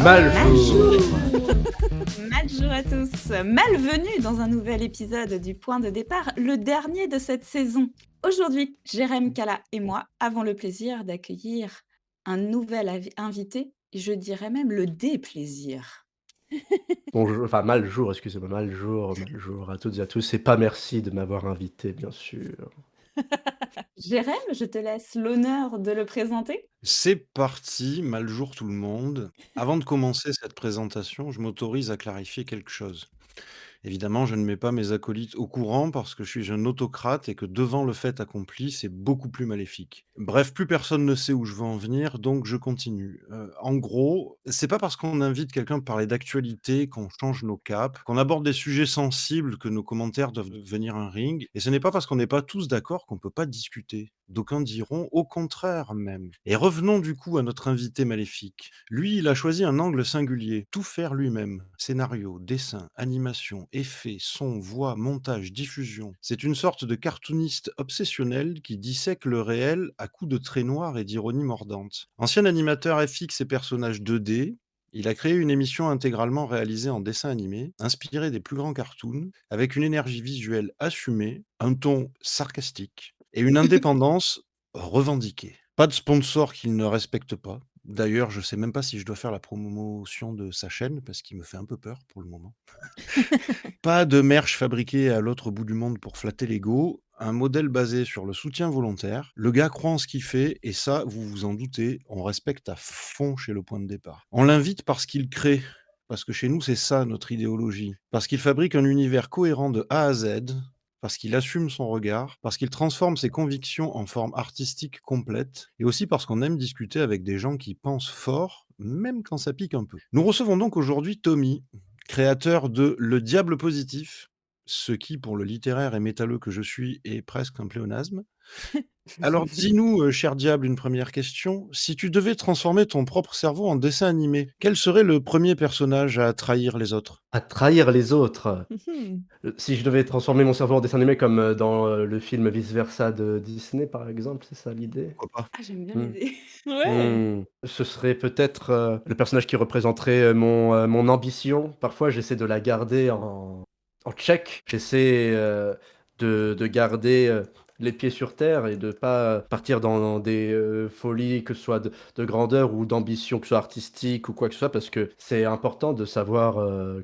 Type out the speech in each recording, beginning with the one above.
Maljour. Bonjour à tous, malvenue dans un nouvel épisode du Point de départ, le dernier de cette saison. Aujourd'hui, Jérém Kala et moi avons le plaisir d'accueillir un nouvel invité, je dirais même le déplaisir. Bonjour, enfin maljour, excusez-moi, maljour à toutes et à tous et pas merci de m'avoir invité, bien sûr. Jérém, je te laisse l'honneur de le présenter. C'est parti, maljour tout le monde. Avant de commencer cette présentation, je m'autorise à clarifier quelque chose. Évidemment, je ne mets pas mes acolytes au courant parce que je suis un autocrate et que devant le fait accompli, c'est beaucoup plus maléfique. Bref, plus personne ne sait où je veux en venir, donc je continue. En gros, c'est pas parce qu'on invite quelqu'un pour parler d'actualité qu'on change nos caps, qu'on aborde des sujets sensibles que nos commentaires doivent devenir un ring, et ce n'est pas parce qu'on n'est pas tous d'accord qu'on peut pas discuter. D'aucuns diront au contraire même. Et revenons du coup à notre invité maléfique. Lui, il a choisi un angle singulier, tout faire lui-même. Scénario, dessin, animation, effets, son, voix, montage, diffusion. C'est une sorte de cartooniste obsessionnel qui dissèque le réel à coups de traits noirs et d'ironie mordante. Ancien animateur FX et personnage 2D, il a créé une émission intégralement réalisée en dessin animé, inspirée des plus grands cartoons, avec une énergie visuelle assumée, un ton sarcastique et une indépendance revendiquée. Pas de sponsor qu'il ne respecte pas. D'ailleurs, je sais même pas si je dois faire la promotion de sa chaîne parce qu'il me fait un peu peur pour le moment. Pas de merch fabriqué à l'autre bout du monde pour flatter l'ego. Un modèle basé sur le soutien volontaire. Le gars croit en ce qu'il fait et ça, vous vous en doutez, on respecte à fond chez le point de départ. On l'invite parce qu'il crée. Parce que chez nous, c'est ça notre idéologie. Parce qu'il fabrique un univers cohérent de A à Z, parce qu'il assume son regard, parce qu'il transforme ses convictions en forme artistique complète, et aussi parce qu'on aime discuter avec des gens qui pensent fort, même quand ça pique un peu. Nous recevons donc aujourd'hui Tommy, créateur de Le Diable Positif, ce qui, pour le littéraire et métalleux que je suis, est presque un pléonasme. Alors dis-nous, cher diable, une première question. Si tu devais transformer ton propre cerveau en dessin animé, quel serait le premier personnage à trahir les autres? À trahir les autres. Mmh. Si je devais transformer mon cerveau en dessin animé comme dans le film Vice Versa de Disney, par exemple, c'est ça l'idée? Pourquoi pas? Ah, j'aime bien Hmm. l'idée. Ouais. Ce serait peut-être le personnage qui représenterait mon ambition. Parfois, j'essaie de la garder en check. J'essaie de garder les pieds sur terre et de pas partir dans des folies, que ce soit de grandeur ou d'ambition, que ce soit artistique ou quoi que ce soit, parce que c'est important de savoir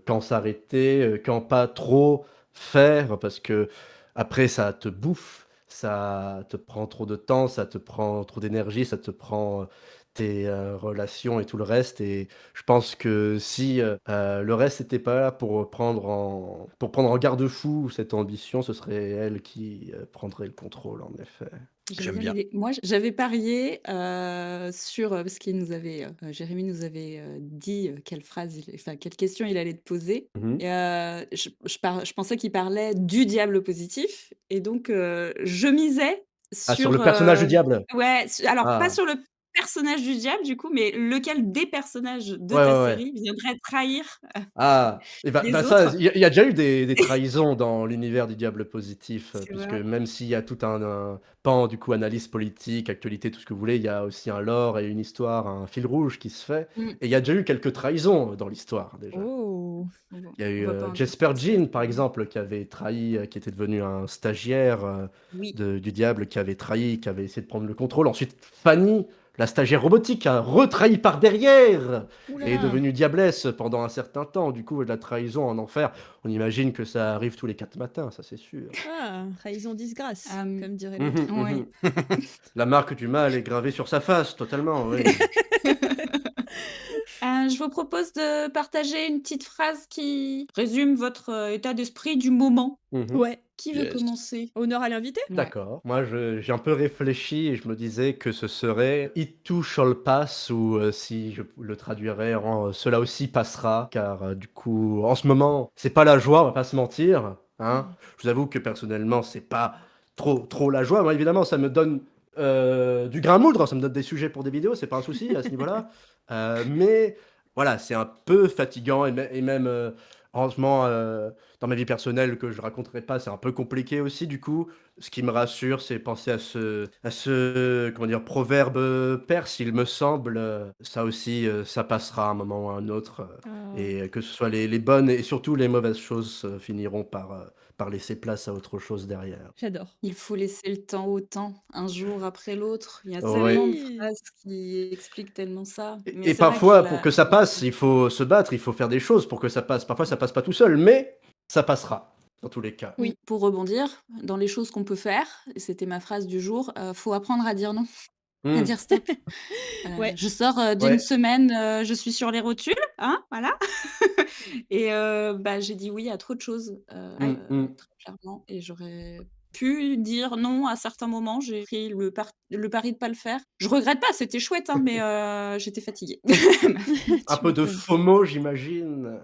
quand s'arrêter, quand pas trop faire, parce que après, ça te bouffe. Ça te prend trop de temps, ça te prend trop d'énergie, ça te prend tes relations et tout le reste. Et je pense que si le reste n'était pas là pour prendre en garde-fou cette ambition, ce serait elle qui prendrait le contrôle, en effet. J'aime J'aime bien bien. l'idée. Moi, j'avais parié sur parce qu'il nous avait, Jérémy nous avait dit quelle phrase, enfin quelle question il allait te poser. Mhm. Et je pensais qu'il parlait du diable positif, et donc je misais Ah, sur sur, le personnage du diable. ouais, alors pas Ah, sur le personnage du diable du coup, mais lequel des personnages de ouais, ta ouais, ouais. série viendrait trahir Ah, et les ça, autres. il y a déjà eu des trahisons dans l'univers du Diable Positif, C'est puisque vrai. même s'il y a tout un pan, du coup, analyse politique, actualité, tout ce que vous voulez, il y a aussi un lore et une histoire, un fil rouge qui se fait. Mm. Et il y a déjà eu quelques trahisons dans l'histoire, déjà. Oh! On Il y a eu va pas en dire Jesper plus Jean, parce par que exemple, qui avait trahi, qui était devenu un stagiaire oui. du diable, qui avait trahi, qui avait essayé de prendre le contrôle. Ensuite, Fanny, la stagiaire robotique, a retrahi par derrière Ouh et est là! devenue diablesse pendant un certain temps. Du coup, de la trahison en enfer, on imagine que ça arrive tous les 4 matins, ça c'est sûr. Ah, trahison disgrâce, comme dirait l'autre. Mhm, Oui. mhm. La marque du mal est gravée sur sa face, totalement, oui. Je vous propose de partager une petite phrase qui résume votre, état d'esprit du moment. Mhm. Ouais, Qui veut Yes. commencer? honneur à l'invité? Ouais. D'accord. Moi, j'ai un peu réfléchi et je me disais que ce serait It too shall pass, ou si je le traduirais en Cela aussi passera, car du coup, en ce moment, c'est pas la joie, on va pas se mentir, hein. Je vous avoue que personnellement, c'est pas trop la joie. Moi, évidemment, ça me donne du grain à moudre, ça me donne des sujets pour des vidéos, c'est pas un souci à ce niveau-là. Mais voilà, c'est un peu fatigant et même, franchement. dans ma vie personnelle que je raconterai pas, c'est un peu compliqué aussi du coup. Ce qui me rassure, c'est penser à ce comment dire? Proverbe, perse, il me semble, ça aussi, ça passera à un moment ou à un autre, Ah, et que ce soit les bonnes et surtout les mauvaises choses, finiront par laisser place à autre chose derrière. j'adore. Il faut laisser le temps au temps, un jour après l'autre. Il y a Ouais. tellement de Oui! phrases qui expliquent tellement ça. Et Mais et c'est vrai que parfois, pour la que ça passe, il faut se battre, il faut faire des choses pour que ça passe. Parfois, ça passe pas tout seul, mais ça passera, dans tous les cas. Oui. pour rebondir, dans les choses qu'on peut faire, et c'était ma phrase du jour, faut apprendre à dire non, à Mmh. dire stop. Ouais. Je sors, d'une Ouais. semaine, je suis sur les rotules, hein, voilà. Et bah, j'ai dit oui à trop de choses, Mmh mh. très clairement, et j'aurais pu dire non à certains moments. J'ai pris le pari de pas le faire. Je regrette pas, c'était chouette, hein, mais j'étais fatiguée. Un Tu peu de m'étonnes. FOMO, j'imagine?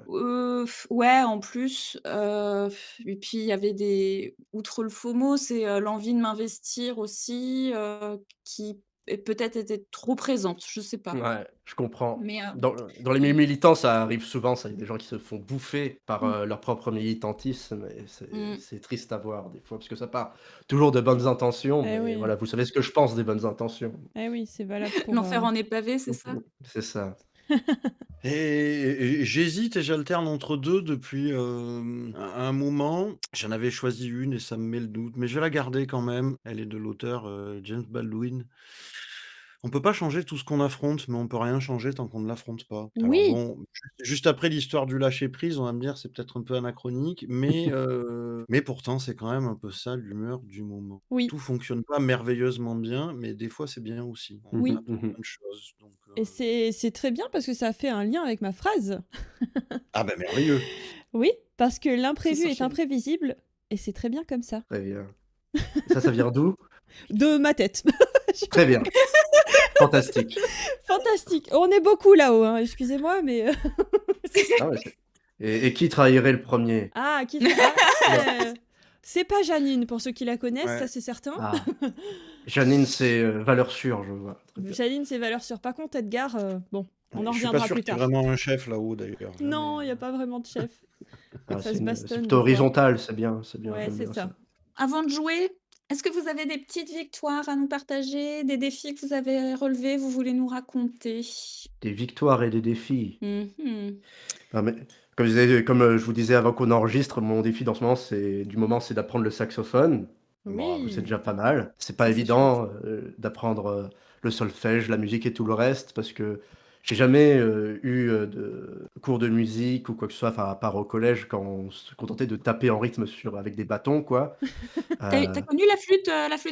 Ouais, en plus, et puis il y avait des outre le FOMO, c'est, l'envie de m'investir aussi, qui peut-être était trop présente, je sais pas. Ouais, je comprends. Mais Dans les milieux militants, ça arrive souvent, ça. Il y a des gens qui se font bouffer par, mmh, leur propre militantisme et c'est mmh. c'est triste à voir des fois, parce que ça part toujours de bonnes intentions, Eh mais oui, voilà, vous savez ce que je pense des bonnes intentions. eh oui, c'est valable pour, L'enfer en est pavé, c'est ça? C'est ça. Et j'hésite et j'alterne entre 2 depuis, un moment. J'en avais choisi une et ça me met le doute, mais je vais la garder quand même. Elle est de l'auteur, James Baldwin. On peut pas changer tout ce qu'on affronte, mais on peut rien changer tant qu'on ne l'affronte pas. Alors Oui! bon, juste après l'histoire du lâcher prise, on va me dire: «C'est peut-être un peu anachronique», mais pourtant c'est quand même un peu ça l'humeur du moment. Oui, Tout fonctionne pas merveilleusement bien, mais des fois c'est bien aussi. On Mmh oui, mh, apprend mmh. plein de choses donc et c'est très bien parce que ça fait un lien avec ma phrase. ah bah merveilleux! Oui, parce que Tout l'imprévu est s'enchaîne. imprévisible et c'est très bien comme ça. Très bien. Ça vient d'où? De ma tête. Très bien, fantastique. Fantastique. On est beaucoup là-haut, hein, excusez-moi, mais Ah ouais, et qui trahirait le premier? ah, qui fait ah, Non. c'est pas Janine pour ceux qui la connaissent, ça Ouais. c'est certain. Ah, Janine, c'est, valeur sûre, je vois. Très bien. Janine, c'est valeurs sûres. Par contre, Edgar, bon, on en Je suis pas reviendra sûr plus qu'il y ait tard. vraiment un chef là-haut d'ailleurs, jamais, Non, il y a pas vraiment de chef. Ah, Ça se c'est bastonne plutôt des fois. horizontal, c'est bien, Ouais, j'aime c'est bien ça. ça. Avant de jouer, est-ce que vous avez des petites victoires à nous partager, des défis que vous avez relevés, vous voulez nous raconter? Des victoires et des défis. Mmh mh. Ah mais comme, je vous disais avant qu'on enregistre, mon défi dans ce moment, c'est d'apprendre le saxophone. Bon, c'est Oui, déjà pas mal. C'est pas ça c'est chouette. évident, d'apprendre, le solfège, la musique et tout le reste parce que j'ai jamais, eu, de cours de musique ou quoi que ce soit, enfin à part au collège quand on se contentait de taper en rythme avec des bâtons quoi. Tu Heu, connu la flûte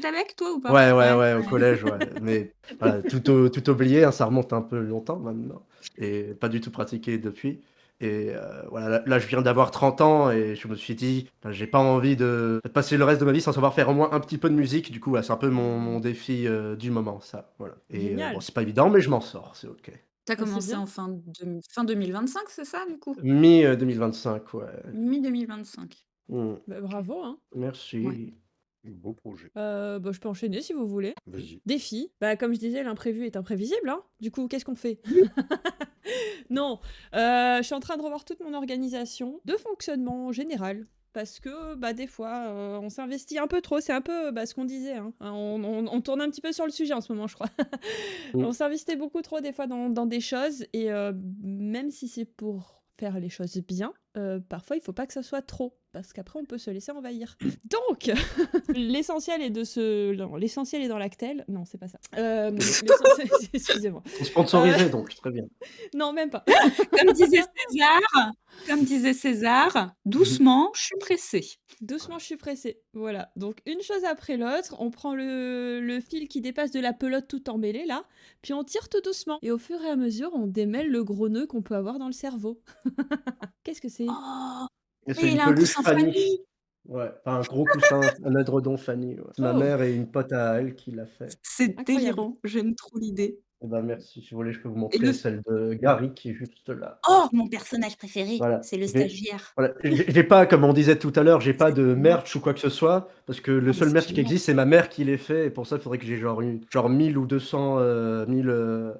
à bec toi ou pas? ouais, ouais, Ouais. ouais, au collège, ouais, mais voilà, tout oublié, hein, ça remonte un peu longtemps maintenant et pas du tout pratiqué depuis et voilà, là, je viens d'avoir 30 ans et je me suis dit: «Bah, j'ai pas envie de passer le reste de ma vie sans savoir faire au moins un petit peu de musique». Du coup, ouais, c'est un peu mon Mmh, défi, du moment ça, voilà et bon, génial. c'est pas évident mais je m'en sors, c'est OK. Tu as Bah, c'est commencé bien. en fin 2025, c'est ça du coup? Mi, 2025, ouais. Mi-2025. Mmh. Bah, bravo, hein. Ouais. Merci. beau projet. Bah, je peux enchaîner si vous voulez. Vas-y. Défi, bah, comme je disais, l'imprévu est imprévisible, hein. Du coup, qu'est-ce qu'on fait? Non, je suis en train de revoir toute mon organisation de fonctionnement général parce que, bah, des fois, on s'investit un peu trop. C'est un peu, bah, ce qu'on disait, hein. On tourne un petit peu sur le sujet en ce moment, je crois. Mmh. On s'investit beaucoup trop des fois dans des choses et même si c'est pour faire les choses bien, parfois il faut pas que ça soit trop parce qu'après on peut se laisser envahir. Donc l'essentiel est de se non, l'essentiel est dans l'actel. Non, c'est pas ça. L'essentiel excusez-moi. Heu, Sponsorisé donc, très bien. non, même pas. Comme disait César comme disait César: Mmh. «Doucement, je suis pressé». Doucement, je suis pressée. Voilà, donc une chose après l'autre, on prend le fil qui dépasse de la pelote tout emmêlée là, puis on tire tout doucement et au fur et à mesure, on démêle le gros nœud qu'on peut avoir dans le cerveau. Qu'est-ce que c'est? Oh! Et c'est Et il une a un peluche coussin Fanny. Fanny! Ouais, pas un gros coussin, un édredon Fanny, ouais. C'est ma Oh! mère et une pote à elle qui l'a fait. C'est Incroyable. délirant, j'aime trop l'idée. Eh ben, merci. Si vous voulez, je peux vous Et montrer le celle de Gary qui est juste là. oh! Mon personnage préféré, Voilà. c'est le stagiaire. J'ai pas, comme on disait tout à l'heure, j'ai pas C'est de génial. merch ou quoi que ce soit, parce que le Ah mais seul c'est merch qui génial. existe, c'est ma mère qui les fait et pour ça, il faudrait que j'ai genre 1000 ou 200, 1000,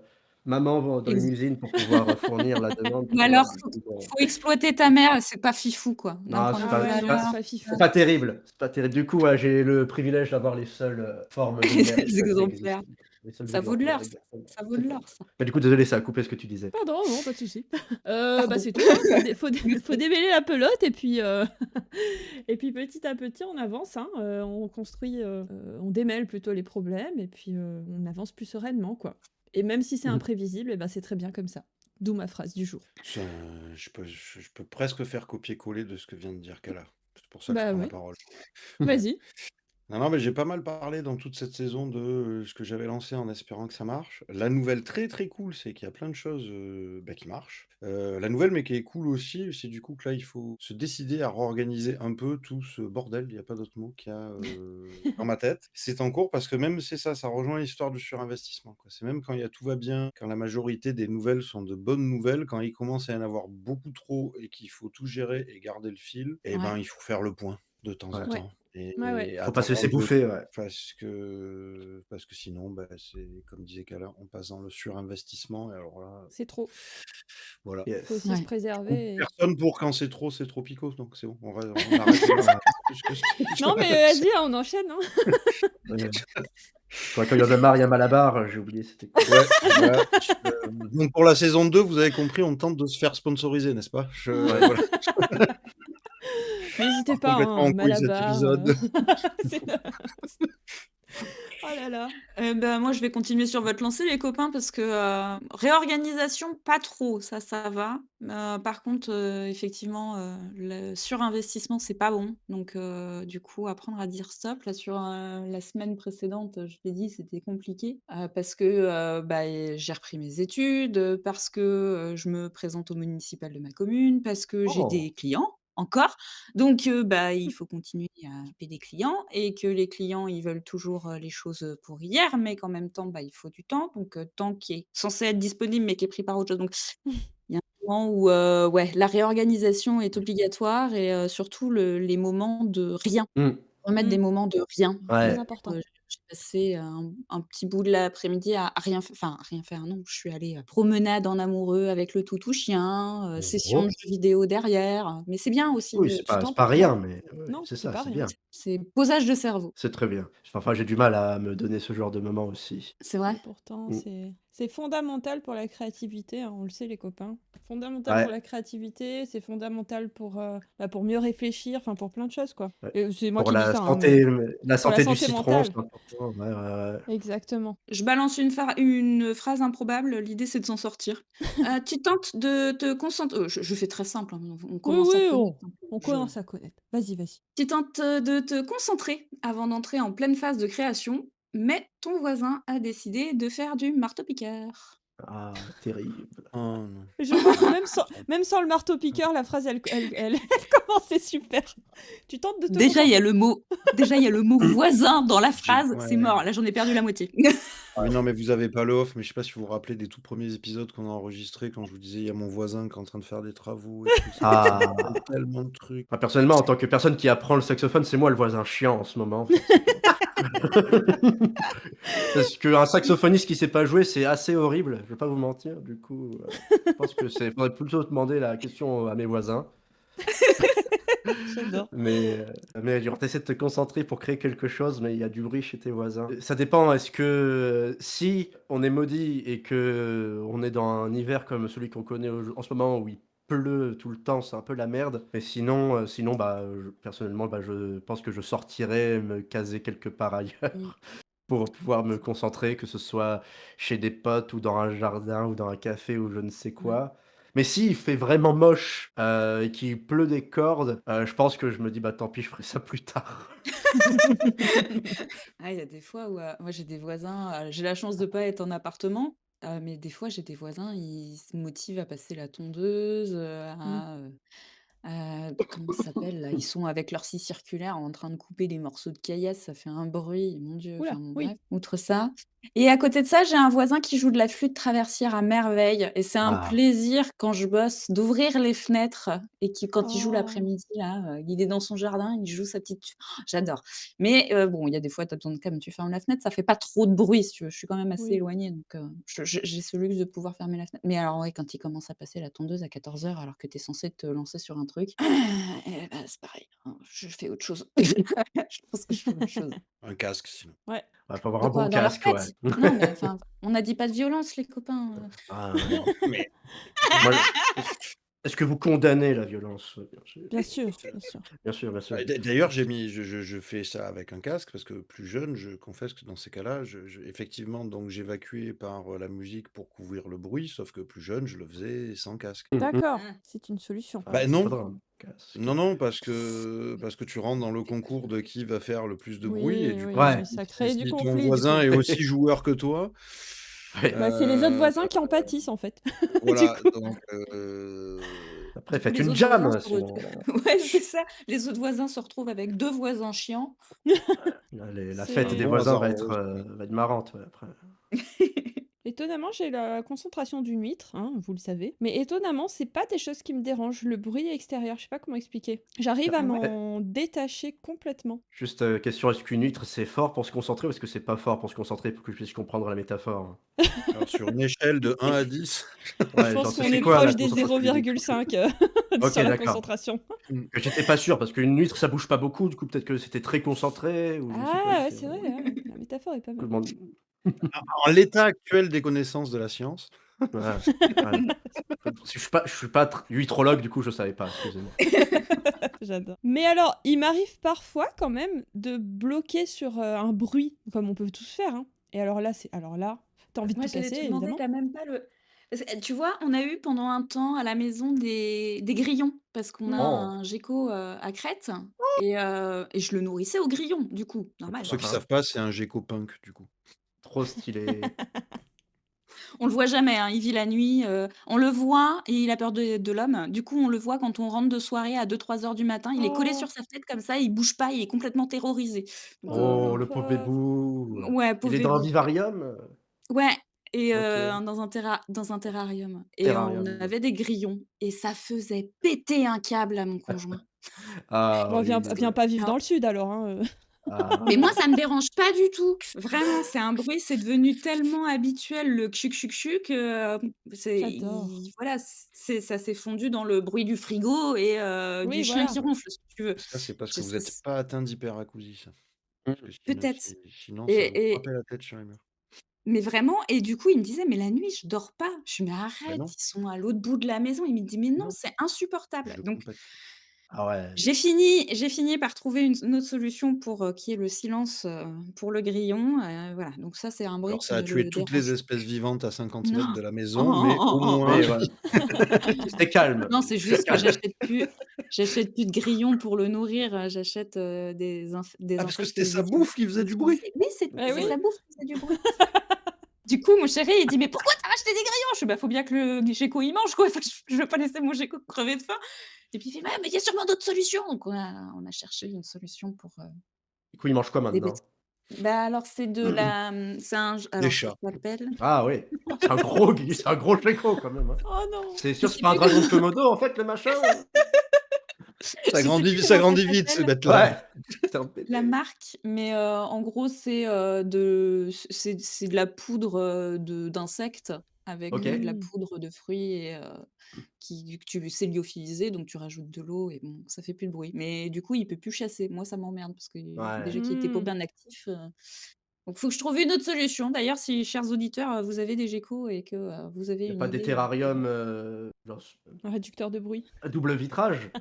maman dans une Ex usine pour pouvoir, fournir la demande ou pour, alors du faut coup, bon. faut exploiter ta mère, c'est pas fifou, quoi, d'un Non, point de c'est Ah vue pas ouais, c'est non, pas c'est valeurs, pas c'est fifou. pas terrible, c'est pas terrible. Du coup, ouais, j'ai le privilège d'avoir les seules, formes de les mère seuls qui exemplaires. existent. Les seuls Ça vaut de exemplaires, l'or ça, exactement. ça vaut C'est de ça. l'or ça. Mais du coup, désolé, ça a coupé ce que tu disais. Pardon, non, pas de souci. Bah, Pardon. c'est tout, hein, faut Merci. démêler la pelote et puis, et puis petit à petit on avance, hein, on construit, on démêle plutôt les problèmes et puis, on avance plus sereinement, quoi. Et même si c'est Mmh. imprévisible et ben, c'est très bien comme ça. D'où ma phrase du jour. Ça, je peux presque faire copier-coller de ce que vient de dire Kala. C'est pour ça que je Bah, prends la oui, parole. vas-y. Non, non, mais j'ai pas mal parlé dans toute cette saison de ce que j'avais lancé en espérant que ça marche. La nouvelle très très cool, c'est qu'il y a plein de choses bah, qui marchent. La nouvelle, mais qui est cool aussi, c'est du coup que là, il faut se décider à réorganiser un peu tout ce bordel, il n'y a pas d'autre mot, qu'il y a dans ma tête. C'est en cours parce que même c'est ça, ça rejoint l'histoire du surinvestissement, quoi. C'est même quand tout va bien, quand la majorité des nouvelles sont de bonnes nouvelles, quand il commence à y en avoir beaucoup trop et qu'il faut tout gérer et garder le fil, et ben Ouais. il faut faire le point de temps en Ouais. Ouais, temps ouais, ouais. et Faut pas attendre se laisser un peu bouffer, ouais. parce que sinon, bah, c'est comme disait Kala, on passe dans le surinvestissement et alors là, C'est trop. voilà. Faut Yes. aussi se Ouais. préserver et Personne pour quand c'est trop picot, donc c'est bon, on arrête les Voilà. parce que non, mais vas-y, hein, on enchaîne, hein. Ouais. Quand il y en a marre, il y a Malabar, j'ai oublié c'était quoi? Ouais, voilà, donc pour la saison 2, vous avez compris, on tente de se faire sponsoriser, n'est-ce pas? Ouais. Voilà, N'hésitez part pas, complètement hein, en couille cet Malabar, épisode. c'est oh là là. Bah, moi, je vais continuer sur votre lancée, les copains, parce que, réorganisation, pas trop, ça va. Par contre, effectivement, le surinvestissement, c'est pas bon. Donc, du coup, apprendre à dire stop. Là, sur, la semaine précédente, je l'ai dit, c'était compliqué, parce que, bah, j'ai repris mes études, parce que, je me présente au municipal de ma commune, parce que j'ai Oh! des clients, encore. Donc, bah, il faut continuer à payer des clients et que les clients, ils veulent toujours, les choses, pour hier, mais qu'en même temps, bah, il faut du temps. Donc, temps qui est censé être disponible, mais qui est pris par autre chose. Donc, il y a un moment où, ouais, la réorganisation est obligatoire et surtout les moments de rien. Mmh. Remettre des Mmh. moments de rien. Très Ouais. important. J'ai passé un petit bout de l'après-midi à rien f enfin, rien faire, non. Je suis allée, promenade en amoureux avec le toutou chien, session de Oh! jeux vidéo derrière, mais c'est bien aussi Oui, de Du c'est temps pas pour toi. rien, mais ouais, Non, c'est c'est ça, pas c'est rien. bien. c'est posage de cerveau. C'est très bien. Enfin, j'ai du mal à me donner ce genre de moment aussi. C'est vrai? Et pourtant, Mmh. c'est fondamental pour la créativité, hein, on le sait les copains. Fondamental pour Ouais, la créativité, c'est fondamental bah, pour mieux réfléchir, enfin pour plein de choses, quoi. ouais. Et c'est moi Pour qui dis ça, hein, mais la pour la santé du santé citron, mentale. c'est important. Ouais, ouais, ouais. Exactement. Je balance une phrase improbable, l'idée c'est de s'en sortir. Tu tentes de te concentrer. Je fais très simple, hein, on Oui, commence à oui, connaître un peu on le jeu. commence à connaître. Vas-y, vas-y. Tu tentes, de te concentrer avant d'entrer en pleine phase de création, mais ton voisin a décidé de faire du marteau-piqueur. Ah, terrible. Oh non. Je vois que même sans le marteau-piqueur, la phrase, elle commençait super. Tu tentes de te Déjà, il y a concentrer. le mot déjà, il y a le mot «voisin» dans la J'ai phrase, c'est ouais. mort. Là, j'en ai perdu la moitié. Mais non, mais vous avez pas le off, mais je sais pas si vous vous rappelez des tout premiers épisodes qu'on a enregistrés quand je vous disais: «Il y a mon voisin qui est en train de faire des travaux et tout». Ça me rappelle Ah! tellement de trucs. Moi, personnellement, en tant que personne qui apprend le saxophone, c'est moi le voisin chiant en ce moment, forcément. Parce qu'un saxophoniste qui sait pas jouer, c'est assez horrible, je vais pas vous mentir. Du coup, je pense que faudrait plutôt demander la question à mes voisins. J'adore. Mais genre, tu essaies de te concentrer pour créer quelque chose, mais il y a du bruit chez tes voisins. Ça dépend, est-ce que, si on est maudit et qu'on est dans un hiver comme celui qu'on connaît en ce moment où il pleut tout le temps, c'est un peu la merde. Mais sinon, bah, personnellement, bah, je pense que je sortirais me caser quelque part Mmh. ailleurs pour pouvoir me concentrer, que ce soit chez des potes ou dans un jardin ou dans un café ou je ne sais Ouais. quoi. Mais s'il fait vraiment moche, et qu'il pleut des cordes, je pense que je me dis: «Bah, tant pis, je ferai ça plus tard». Ah, il y a des fois où, moi j'ai des voisins, j'ai la chance de pas être en appartement, mais des fois j'ai des voisins, ils se motivent à passer la tondeuse, Mmh. Comment ça s'appelle là? Ils sont avec leur scie circulaire en train de couper des morceaux de caillasse, ça fait un bruit, mon Dieu, enfin Oula, bon oui. bref, outre ça et à côté de ça, j'ai un voisin qui joue de la flûte traversière à merveille et c'est un Ah, plaisir quand je bosse d'ouvrir les fenêtres et qui quand il joue Oh, l'après-midi là, il est dans son jardin, il joue sa petite j'adore. Mais bon, il y a des fois, tu as besoin de quand même tu fermes la fenêtre, ça fait pas trop de bruit si tu veux. Je suis quand même assez oui. éloignée donc j'ai ce luxe de pouvoir fermer la fenêtre. Mais alors ouais, quand il commence à passer la tondeuse à 14 heures alors que tu es censé te lancer sur un truc, et bah, c'est pareil, hein, je fais autre chose. Je pense que je fais autre chose. Un casque sinon. Ouais. ouais, faut avoir De un bon quoi? Dans leur casque, ouais. tête? Non, mais enfin, on n'a dit pas de violence les copains, Ah ouais. Non, Mais Moi, est-ce que vous condamnez la violence? Bien sûr, bien sûr, bien sûr. bien sûr, bien sûr. D'ailleurs, je fais ça avec un casque parce que plus jeune, je confesse que dans ces cas-là, effectivement, donc j'évacuais par la musique pour couvrir le bruit, sauf que plus jeune, je le faisais sans casque. D'accord, Hein. c'est une solution. Ah, Bah il non, faudra un casque. non, parce que tu rentres dans le concours de qui va faire le plus de bruit et Oui, du oui, coup, oui, Ouais, ça crée du si ton conflit du coup. voisin est aussi joueur que toi, ouais. Bah, c'est les autres heu, voisins qui en pâtissent en fait, du voilà, coup. donc Après, Du coup, faites les une autres voisins jam se re sinon. ouais, c'est ça. Les autres voisins se retrouvent avec 2 voisins chiants. La fête un des C'est bon voisins hasard heureux. va être marrante, ouais, après. étonnamment, j'ai la concentration d'une huître, hein, vous le savez. Mais étonnamment, c'est pas des choses qui me dérangent. Le bruit extérieur, je sais pas comment expliquer. J'arrive à Ah ouais? m'en détacher complètement. Juste, question, est-ce qu'une huître, c'est fort pour se concentrer ou est-ce que c'est pas fort pour se concentrer pour que je puisse comprendre la métaphore? Alors sur une échelle de 1 à 10, Je Ouais, genre, pense ça qu'on serait est quoi la proche des concentration d'une huître? 0,5 OK, sur la d'accord. concentration. J'étais pas sûr parce qu'une huître, ça bouge pas beaucoup, du coup, peut-être que c'était très concentré ou je sais pas, Ah ouais, j'étais c'est vrai, vraiment ouais, la métaphore est pas je me mal. demande en l'état actuel des connaissances de la science. ouais, ouais. Je suis pas huîtrologue, du coup, je savais pas, excusez-moi. J'adore. Mais alors, il m'arrive parfois quand même de bloquer sur, un bruit, comme on peut tous faire, hein. Et alors là, t'as envie de Moi, tout j'allais casser te demander, évidemment. tu même pas le parce que, tu vois, on a eu pendant un temps à la maison des grillons parce qu'on a Mmh. Oh! un gecko, à crête et je le nourrissais aux grillons, du coup, Pour normal. ceux qui Hein, savent pas, c'est un gecko-punk du coup. trop stylé. On le voit jamais, hein, il vit la nuit, on le voit et il a peur de l'homme. Du coup, on le voit quand on rentre de soirée à 2-3 heures du matin, il est collé sur Oh, sa fenêtre comme ça, il bouge pas, il est complètement terrorisé. Donc oh le Oh, le pauvre pauvre. bébou! ouais, Il pauvre est dans un bébou. vivarium? Ouais et OK. dans un terrarium et on Terrarium. avait des grillons et ça faisait péter un câble à mon conjoint. Ah Bon, oui, viens pas vivre dans Alors le sud alors, hein, mais moi, ah, ça me dérange pas du tout. Vraiment, c'est un bruit, c'est devenu tellement habituel le kchuk kchuk kchuk, c'est J'adore. i voilà, c'est ça s'est fondu dans le bruit du frigo et du Oui, chien voilà. qui ronfle, si tu veux. Ça, c'est parce Je que vous sais êtes pas atteint d'hyperacousie, ça. Parce que mmh, peut-être sinon ça vous et frappait la tête sur les murs. mais vraiment et du coup, il me disait: «Mais la nuit, je dors pas». Je fais: «Mais Mais arrête, non, ils sont à l'autre bout de la maison». Il me dit: «Mais mais non, non, c'est insupportable». je Donc compatis. ah ouais, j'ai fini par trouver une autre solution pour, qu'il y ait le silence, pour le grillon, voilà. Donc ça, c'est un bruit Alors qui ça a ne tué le toutes les dérange espèces vivantes à 50 mètres non. de la Oh, maison, mais oh, au oh, oh, moins mais voilà, c'était calme, non, c'est c'était juste que calme. j'achète plus de grillons pour le nourrir, j'achète, des ah parce que insectes c'était sa lisibles bouffe qui faisait du bruit? lisimisés. Oui, c'est Bah c'est oui. sa bouffe qui faisait du bruit. Du coup, mon chéri, il dit: «Mais pourquoi tu as acheté des grillons?» Je fais: «Bah, faut bien que le gecko, il mange, quoi. Enfin, je veux pas laisser mon gecko crever de faim» et puis il fait: «Ouais, mais il y a sûrement d'autres solutions». Donc on a cherché une solution pour, Du coup, il mange quoi des maintenant? bêtises. Bah, alors c'est de la, c'est un j Des alors ça chats. s'appelle Ah oui, c'est un gros gecko quand même, hein. Oh non! C'est je sûr, c'est sais pas un plus dragon de Komodo en fait le machin? je sais plus Ça comment ça grandit vite ces s'appelle. bêtes-là. Ouais, c'est un La bébé. marque, mais en gros, c'est de la poudre, de d'insectes avec de OK. la Mmh. poudre de fruits et que tu c'est lyophilisé, donc tu rajoutes de l'eau et bon, ça fait plus de bruit. Mais du coup, il peut plus chasser. Moi, ça m'emmerde parce que Ouais. déjà qu'il était pas Mmh. bien actif, donc faut que je trouve une autre solution. D'ailleurs, si chers auditeurs, vous avez des geckos et que, vous avez Il y a une pas des idée, terrariums, genre Un réducteur de bruit. à double vitrage?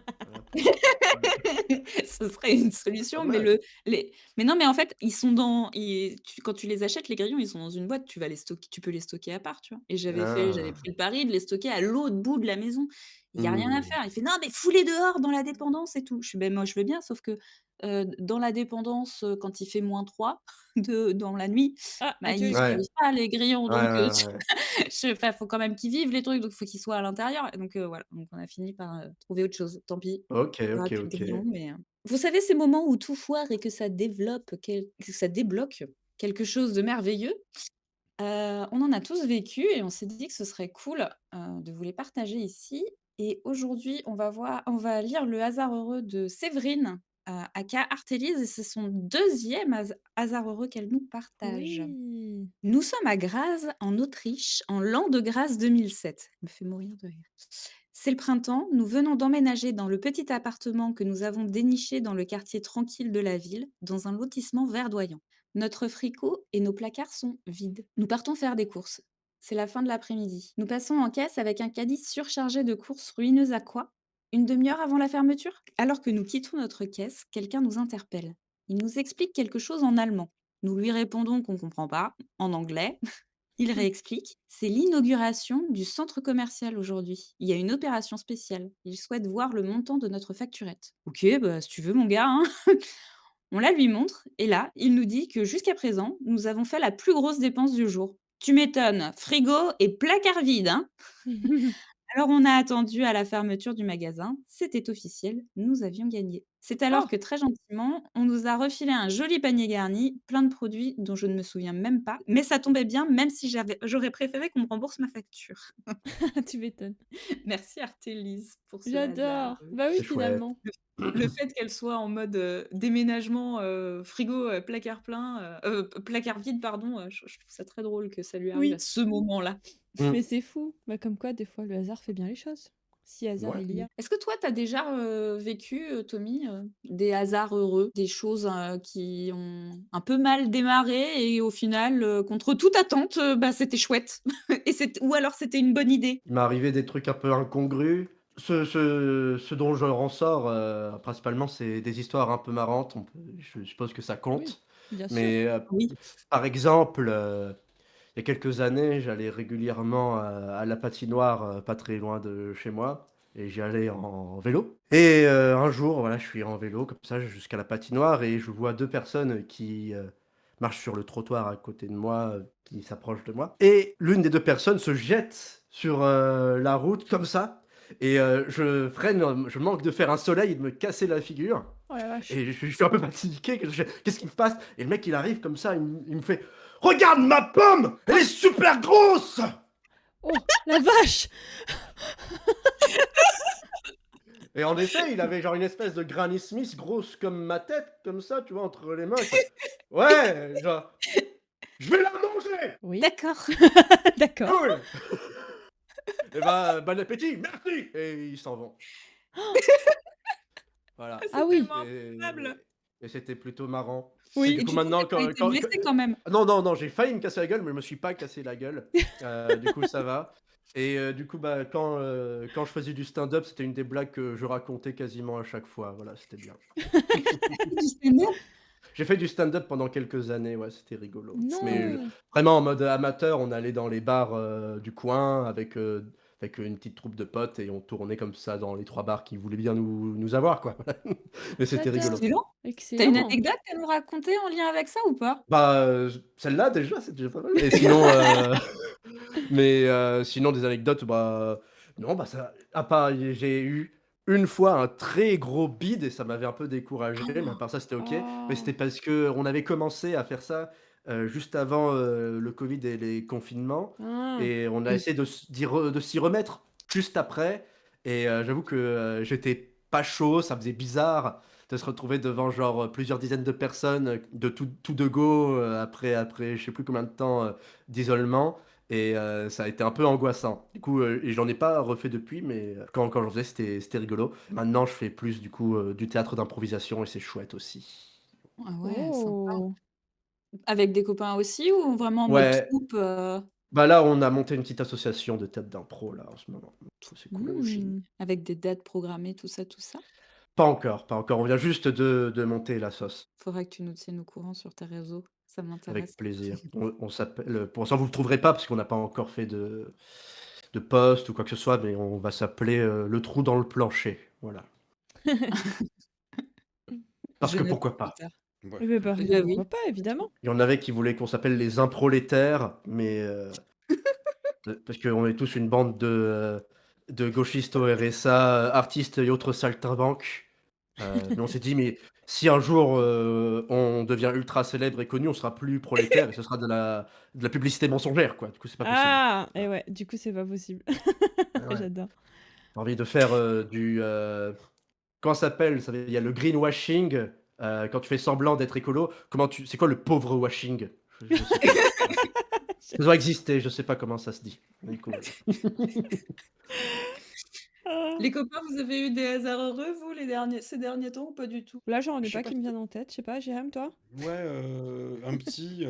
ce serait une Pas solution, mais mal. non, mais en fait, ils sont quand tu les achètes, les grillons, ils sont dans une boîte, tu peux les stocker à part, tu vois? Et j'avais Ah. pris le pari de les stocker à l'autre bout de la maison. Il y a rien à Mmh. faire. Il fait: «Non, mais fous-les dehors dans la dépendance et tout». Je fais: «Beh, moi, je veux bien, sauf que dans la dépendance, quand il fait -3 dans la nuit, Ah, bah, Mathieu, ils il Ouais. utilisent pas les grillons Ouais, donc ouais, ouais. enfin, faut quand même qu'ils vivent les trucs, donc faut qu'ils soient à l'intérieur donc voilà, donc on a fini par, trouver autre chose. Tant pis, OK, il y aura OK, plus de grillons OK. mais vous savez ces moments où tout foire et que ça développe que ça débloque quelque chose de merveilleux? On en a tous vécu et on s'est dit que ce serait cool, de vous les partager ici et aujourd'hui, on va lire Le hasard heureux de Séverine, aka Artélis et c'est son deuxième hasard heureux qu'elle nous partage. Oui. Nous sommes à Graz, en Autriche, en l'an de grâce 2007. Ça me fait mourir de rire. C'est le printemps, nous venons d'emménager dans le petit appartement que nous avons déniché dans le quartier tranquille de la ville, dans un lotissement verdoyant. Notre frigo et nos placards sont vides. Nous partons faire des courses. C'est la fin de l'après-midi. Nous passons en caisse avec un caddie surchargé de courses ruineuses à quoi? Une demi-heure avant la fermeture? Alors que nous quittons notre caisse, quelqu'un nous interpelle. Il nous explique quelque chose en allemand. Nous lui répondons qu'on ne comprend pas, en anglais. Il réexplique, c'est l'inauguration du centre commercial aujourd'hui. Il y a une opération spéciale. Il souhaite voir le montant de notre facturette. Ok, bah si tu veux mon gars, hein. On la lui montre et là, il nous dit que jusqu'à présent, nous avons fait la plus grosse dépense du jour. Tu m'étonnes, frigo et placard vide, hein. Alors on a attendu à la fermeture du magasin, c'était officiel, nous avions gagné. C'est alors Oh! que très gentiment, on nous a refilé un joli panier garni, plein de produits dont je ne me souviens même pas, mais ça tombait bien, même si j'aurais préféré qu'on me rembourse ma facture. Tu m'étonnes. Merci Artélis pour ce hasard. J'adore. Bah oui, C'est chouette. finalement. Le fait qu'elle soit en mode, déménagement, frigo, placard plein, placard vide pardon, je trouve ça très drôle que ça lui arrive à Oui, ce moment-là. Mmh. mais c'est fou. Bah, comme quoi, des fois, le hasard fait bien les choses. Si hasard Ouais. il y a. Est-ce que toi, tu as déjà, vécu, Tommy, des hasards heureux, des choses, qui ont un peu mal démarré et au final, contre toute attente, bah, c'était chouette et ou alors c'était une bonne idée? Il m'est arrivé des trucs un peu incongrus. Ce dont je ressors, principalement, c'est des histoires un peu marrantes. Je suppose que ça Oui, compte. bien sûr. Mais, Oui. par exemple, il y a quelques années, j'allais régulièrement, à la patinoire, pas très loin de chez moi et j'y allais en vélo et un jour, voilà, je suis en vélo comme ça jusqu'à la patinoire et je vois 2 personnes qui, marchent sur le trottoir à côté de moi, qui s'approchent de moi et l'une des 2 personnes se jette sur, la route comme ça et je freine, je manque de faire un soleil et de me casser la figure Oh la vache. et je suis un peu paniqué, qu'est-ce qui se passe? Et le mec il arrive comme ça, il me fait: «Regarde ma pomme! Elle est super grosse!» Oh, la vache! Et en effet, il avait genre une espèce de Granny Smith grosse comme ma tête, comme ça, tu vois, entre les mains. Il fait: «Ouais, genre, je vais la manger! Oui, D'accord. d'accord. Cool! Et bah, bon appétit, merci!» Et ils s'en vont. Ah, Voilà Ah c'est oui, tellement improbable. et c'était plutôt marrant. Et oui. du Et coup, du coup, tu maintenant, pas été blessé quand même? non, non, non, j'ai failli me casser la gueule, mais je me suis pas cassé la gueule. Du coup, ça va. Et du coup, bah, quand je faisais du stand-up, c'était une des blagues que je racontais quasiment à chaque fois. Voilà, c'était bien. Du stand-up? J'ai fait du stand-up pendant quelques années, ouais, c'était rigolo. Mais Non! vraiment en mode amateur, on allait dans les bars, du coin avec une petite troupe de potes et on tournait comme ça dans les 3 bars qui voulaient bien nous avoir, quoi. Mais c'était rigolo. J'adore. Excellent. Tu as une Excellent. anecdote à nous raconter en lien avec ça ou pas? Bah, celle-là déjà, c'est déjà pas mal. Et sinon, mais sinon des anecdotes, bah, non, bah, ça à part j'ai eu une fois un très gros bide et ça m'avait un peu découragé, mais à part ça, c'était OK. Mais Oh! c'était parce qu'on avait commencé à faire ça, juste avant, le covid et les confinements Ah! et on a Mmh. essayé de s'y remettre juste après et j'avoue que, j'étais pas chaud, ça faisait bizarre de se retrouver devant genre, plusieurs dizaines de personnes, de tout de go, après je sais plus combien de temps, d'isolement et ça a été un peu angoissant. Du coup, et j'en ai pas refait depuis, mais quand j'en faisais, c'était rigolo. Maintenant, je fais plus du coup, du théâtre d'improvisation et c'est chouette aussi. Ah ouais, sympa. Oh! Avec des copains aussi ou vraiment en mode Ouais, troupe, bah, là, on a monté une petite association de théâtre d'impro là, en ce moment. Donc c'est cool. OK. Mmh. Avec des dates programmées, tout ça, tout ça? Pas encore, pas encore. On vient juste de monter la sauce. Faudrait que tu nous tiennes au courant sur tes réseaux, ça Avec m'intéresse. plaisir. On s'appelle, pour l'instant, vous le trouverez pas parce qu'on n'a pas encore fait de post ou quoi que ce soit, mais on va s'appeler, Le Trou dans le plancher. Voilà. Parce Je que note pourquoi plus pas? tard. Ouais. Eh beh, Bah oui. pourquoi pas, évidemment. Il y en avait qui voulaient qu'on s'appelle les improlétaires, mais parce qu'on est tous une bande de gauchistes au RSA, artistes et autres saltimbanques. Mais on s'est dit: «Mais si un jour, on devient ultra célèbre et connu, on sera plus prolétaire et ce sera de la publicité mensongère, quoi. Du coup, c'est pas possible». Ah! Et Voilà. ouais, du coup, c'est pas possible. Ouais. J'adore. J'ai envie de faire, comment ça s'appelle? Ça il y a le greenwashing, quand tu fais semblant d'être écolo. C'est quoi le pauvre washing? Je sais pas. Ça doit exister, je sais pas comment ça se dit. Mais du coup, voilà. Ah. Les copains, vous avez eu des hasards heureux, vous, ces derniers temps ou pas du tout? Là, j'en ai Je sais pas pas qui me si viennent en tête. Je sais pas, Jérém, toi? ouais, un petit,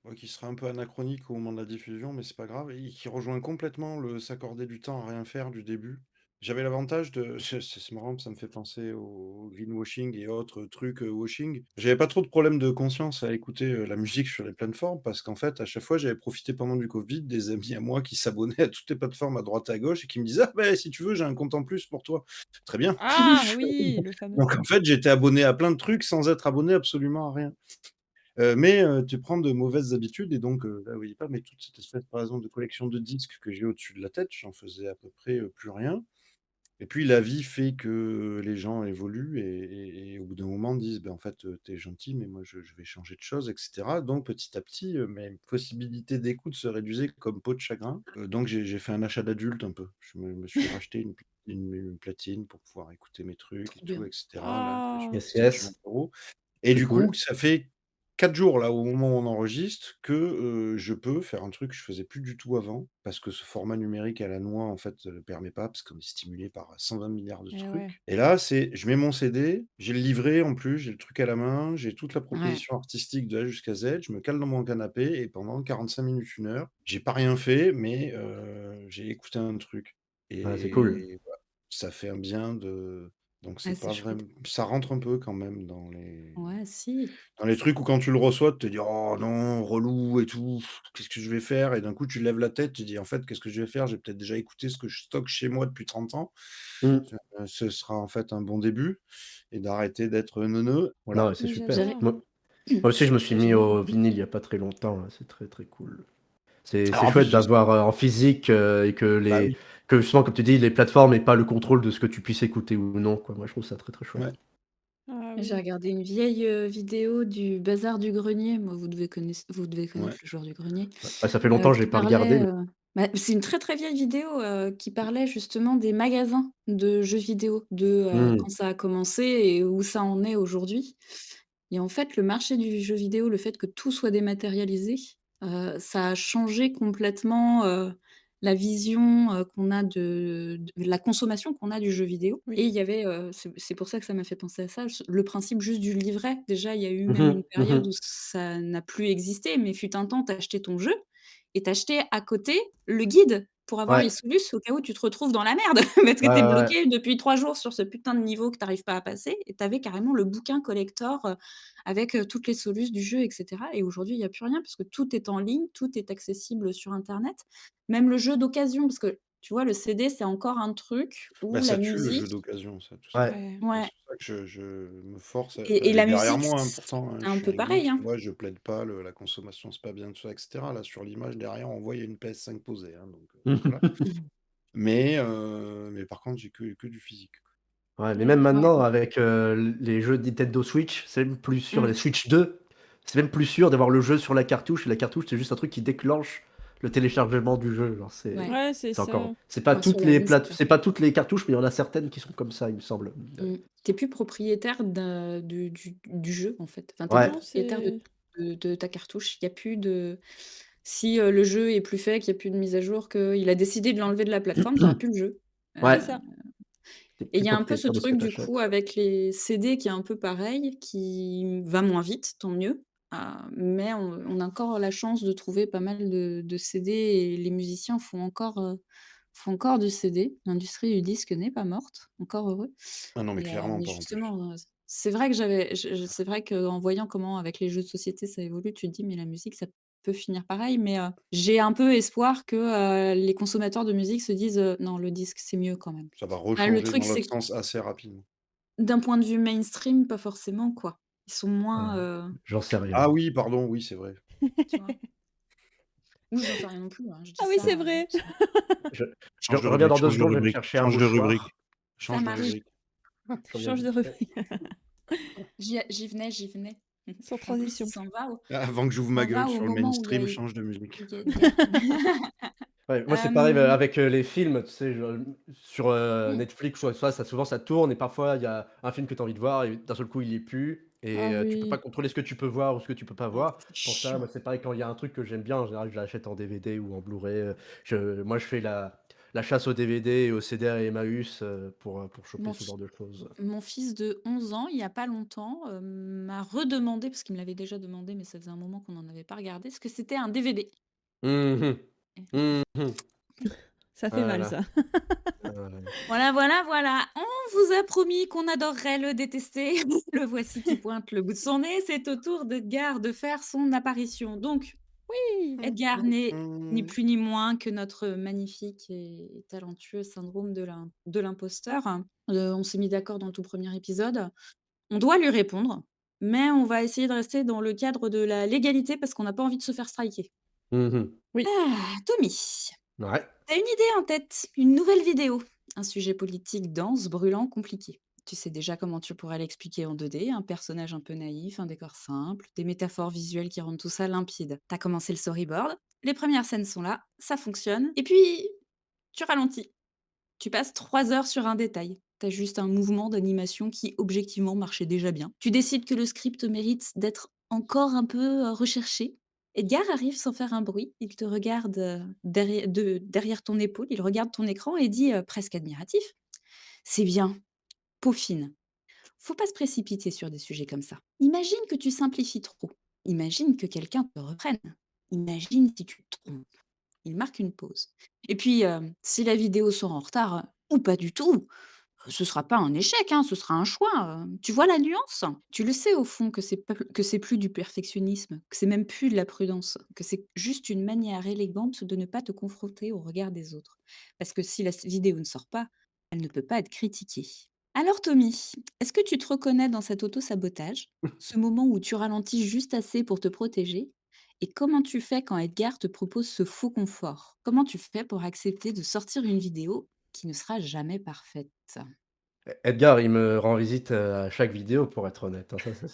ouais, qui serait un peu anachronique au moment de la diffusion, mais c'est pas grave et qui rejoint complètement le s'accorder du temps à rien faire du début. J'avais l'avantage de c'est marrant, ça me fait penser au greenwashing et autres trucs, washing. J'avais pas trop de problèmes de conscience à écouter, la musique sur les plateformes parce qu'en fait, à chaque fois, j'avais profité pendant du covid des amis à moi qui s'abonnaient à toutes les plateformes à droite à gauche et qui me disaient: «Ah beh, si tu veux, j'ai un compte en plus pour toi». Très bien. Ah oui, le fameux. Donc en fait, j'étais abonné à plein de trucs sans être abonné absolument à rien. Mais tu prends de mauvaises habitudes et donc là, oui, pas, mais toute cette espèce, par exemple, de collection de disques que j'ai au-dessus de la tête, j'en faisais à peu près, plus rien et puis la vie fait que les gens évoluent et au bout d'un moment disent: «Ben, en fait, tu gentil, mais moi je vais changer de choses» et cetera. Donc petit à petit, mes possibilités d'écoute se réduisaient comme peau de chagrin. Donc j'ai fait un achat d'adulte un peu. Je me suis racheté une platine pour pouvoir écouter mes trucs et Trop tout bien. et cetera là, que j'ai Ah! Yes, payé 50 yes, € et c'est du coup, cool. ça fait 4 jours là, au moment où on enregistre, que, je peux faire un truc que je faisais plus du tout avant, parce que ce format numérique à la noix, en fait, le permet pas, parce qu'on est stimulé par 120 milliards de Eh ouais. trucs et là, c'est je mets mon CD, j'ai le livret en plus, j'ai le truc à la main, j'ai toute la Ouais. proposition artistique de A jusqu'à Z, je me cale dans mon canapé et pendant 45 minutes, 1 heure, j'ai pas rien fait, mais j'ai écouté un truc Ouais, c'est cool. et voilà, ça fait un bien de donc Ah, c'est c'est pas chouette. vraiment ça rentre un peu quand même Ouais, si. dans les trucs où quand tu le reçois, tu te dis: «Oh non, relou et tout, qu'est-ce que je vais faire?» et d'un coup, tu lèves la tête, tu dis: «En fait, qu'est-ce que je vais faire? J'ai peut-être déjà écouté ce que je stocke chez moi depuis 30 ans». Mmh. Ce sera en fait un bon début et d'arrêter d'être neuneu, Non, voilà. ouais, c'est Mais super. J'avais j'adore. Moi aussi, je me suis mis j'avais au vinyle il y a pas très longtemps, c'est très, très cool. C'est Alors en plus, chouette j'ai d'avoir, en physique, et bah oui, que justement, comme tu dis, les plateformes aient pas le contrôle de ce que tu puisses écouter ou non, quoi. Moi, je trouve ça très, très chouette. ouais, Ah j'ai oui. regardé une vieille, vidéo du Bazar du Grenier. Moi, vous devez connaître ouais, le joueur du grenier, Ouais. Bah, ça fait longtemps que j'ai qui pas regardé, parlait, mais bah, c'est une très, très vieille vidéo, qui parlait justement des magasins de jeux vidéo, mmh, quand ça a commencé et où ça en est aujourd'hui. Et en fait, le marché du jeu vidéo, le fait que tout soit dématérialisé, ça a changé complètement, la vision, qu'on a de la consommation qu'on a du jeu vidéo. Oui. Et il y avait, c'est pour ça que ça m'a fait penser à ça, le principe juste du livret. Déjà, il y a eu mmh même mh, une période mmh. où ça n'a plus existé, mais fut un temps, tu achetais ton jeu et tu achetais à côté le guide pour avoir Ouais, les soluces au cas où tu te retrouves dans la merde parce que ouais, tu es ouais, ouais. bloqué depuis 3 jours sur ce putain de niveau que tu arrives pas à passer et tu avais carrément le bouquin collector, avec, toutes les soluces du jeu et cetera. Et aujourd'hui, il y a plus rien parce que tout est en ligne, tout est accessible sur internet. Même le jeu d'occasion, parce que tu vois, le CD, c'est encore un truc bah, où la ça tue le jeu musique, d'occasion, ça, tout Ouais. simplement. Ouais. Donc ouais, c'est pour ça que je me force à et elle est la derrière musique, moi, hein, c'est pourtant, hein, je un suis peu avec vous, pareil, tu hein. vois? Je plaide pas, le la consommation, c'est pas bien, tout ça et cetera. Là, sur l'image derrière, on voit, il y a une PS5 posée, hein, donc voilà. Mais par contre, j'ai que du physique, quoi. Ouais, mais même Ouais. Ouais. maintenant avec, les jeux Nintendo Switch, c'est même plus sûr, les Mmh. Switch 2, c'est même plus sûr d'avoir le jeu sur la cartouche et la cartouche, c'est juste un truc qui déclenche le téléchargement du jeu, genre Ouais. Ouais, c'est c'est encore ça. Bah, sur la Wii, c'est c'est pareil. pas toutes les cartouches, mais il y en a certaines qui sont comme ça, il me semble. Mmh. Tu es plus propriétaire du jeu, en fait. Enfin, tu es plus Ouais, Non, propriétaire de c'est de ta cartouche. Il y a plus de si, le jeu est plus fait, qu'il y a plus de mise à jour, qu'il a décidé de l'enlever de la plateforme, tu auras plus le jeu. c'est ouais, ça. tu Et il plus y a un peu ce propriétaire de ce que truc tu du coup achètes. avec les CD qui est un peu pareil, qui va moins vite, tant mieux, mais on a encore la chance de trouver pas mal de CD et les musiciens font encore du CD. L'industrie du disque n'est pas morte, encore heureux. Ah non, mais clairement Mais pas en plus. justement, c'est vrai que j'avais c'est vrai qu'en voyant comment avec les jeux de société ça évolue, tu te dis: «Mais la musique ça peut finir pareil», mais j'ai un peu espoir que, les consommateurs de musique se disent: «Non, le disque c'est mieux quand même». Ça va Enfin, le rechanger truc dans c'est l'autre sens assez rapidement. D'un point de vue mainstream, pas forcément, quoi. Ils sont moins, J'en sais rien. Ah oui, pardon, oui, c'est vrai. tu vois? Oui, j'en sais rien non plus, hein, je dis Ah oui, c'est ça, vrai. Je je Change de reviens rubrique, dans 2 change de secondes, je vais me rubrique, chercher un change de rubrique, mouchoir. ça change de marche. rubrique. Je reviens Change de vite fait. rubrique. J'y venais, j'y venais. Sans En plus, transition. Avant que j'ouvre il ma s'en va gueule au sur le moment où mainstream, change de musique. il y a Ouais, moi c'est pareil, hem, avec, les films, tu sais, je sur, mmh, Netflix ou ça souvent ça tourne et parfois il y a un film que tu as envie de voir et d'un seul coup il y est plus Ah et tu peux pas oui. contrôler ce que tu peux voir ou ce que tu peux pas oh, voir. c'est Pour ça, chiant. moi c'est pareil quand il y a un truc que j'aime bien, en général je l'achète en DVD ou en Blu-ray, je fais la chasse aux DVD et aux CD à Emmaüs, pour choper Mon ce fi genre de choses. mon fils de 11 ans, il y a pas longtemps, m'a redemandé, parce qu'il me l'avait déjà demandé, mais ça faisait un moment qu'on n'en avait pas regardé, ce que c'était un DVD. Mmh mh. Mmh. Ça fait Ah là mal là. ça. Voilà, voilà, voilà. On vous a promis qu'on adorerait le détester. Le voici qui pointe le bout de son nez. C'est au tour d'Edgar de faire son apparition. Donc, Oui. Edgar n'est ni Mmh. plus ni moins que notre magnifique et talentueux syndrome de l'imposteur. On s'est mis d'accord dans le tout premier épisode. On doit lui répondre, mais on va essayer de rester dans le cadre de la légalité parce qu'on n'a pas envie de se faire striker. Mmh. Oui. Ah, Tommy, Ouais. t'as une idée en tête, une nouvelle vidéo, un sujet politique dense, brûlant, compliqué. Tu sais déjà comment tu pourrais l'expliquer en 2D, un personnage un peu naïf, un décor simple, des métaphores visuelles qui rendent tout ça limpide. T'as commencé le storyboard, les premières scènes sont là, ça fonctionne, et puis tu ralentis. Tu passes 3 heures sur un détail. T'as juste un mouvement d'animation qui objectivement marchait déjà bien. Tu décides que le script mérite d'être encore un peu recherché. Edgar arrive sans faire un bruit. Il te regarde derrière ton épaule. Il regarde ton écran et dit presque admiratif: c'est bien, peaufine. Faut pas se précipiter sur des sujets comme ça. Imagine que tu simplifies trop. Imagine que quelqu'un te reprenne. Imagine si tu te trompes. Il marque une pause. Et puis, si la vidéo sort en retard, ou pas du tout, ce sera pas un échec, hein, ce sera un choix, tu vois la nuance? Tu le sais au fond que c'est plus du perfectionnisme, que c'est même plus de la prudence, que c'est juste une manière élégante de ne pas te confronter au regard des autres. Parce que si la vidéo ne sort pas, elle ne peut pas être critiquée. Alors Tommy, est-ce que tu te reconnais dans cet auto-sabotage? Ce moment où tu ralentis juste assez pour te protéger? Et comment tu fais quand Edgar te propose ce faux confort? Comment tu fais pour accepter de sortir une vidéo qui ne sera jamais parfaite? Edgar, il me rend visite, à chaque vidéo pour être honnête, hein. Ça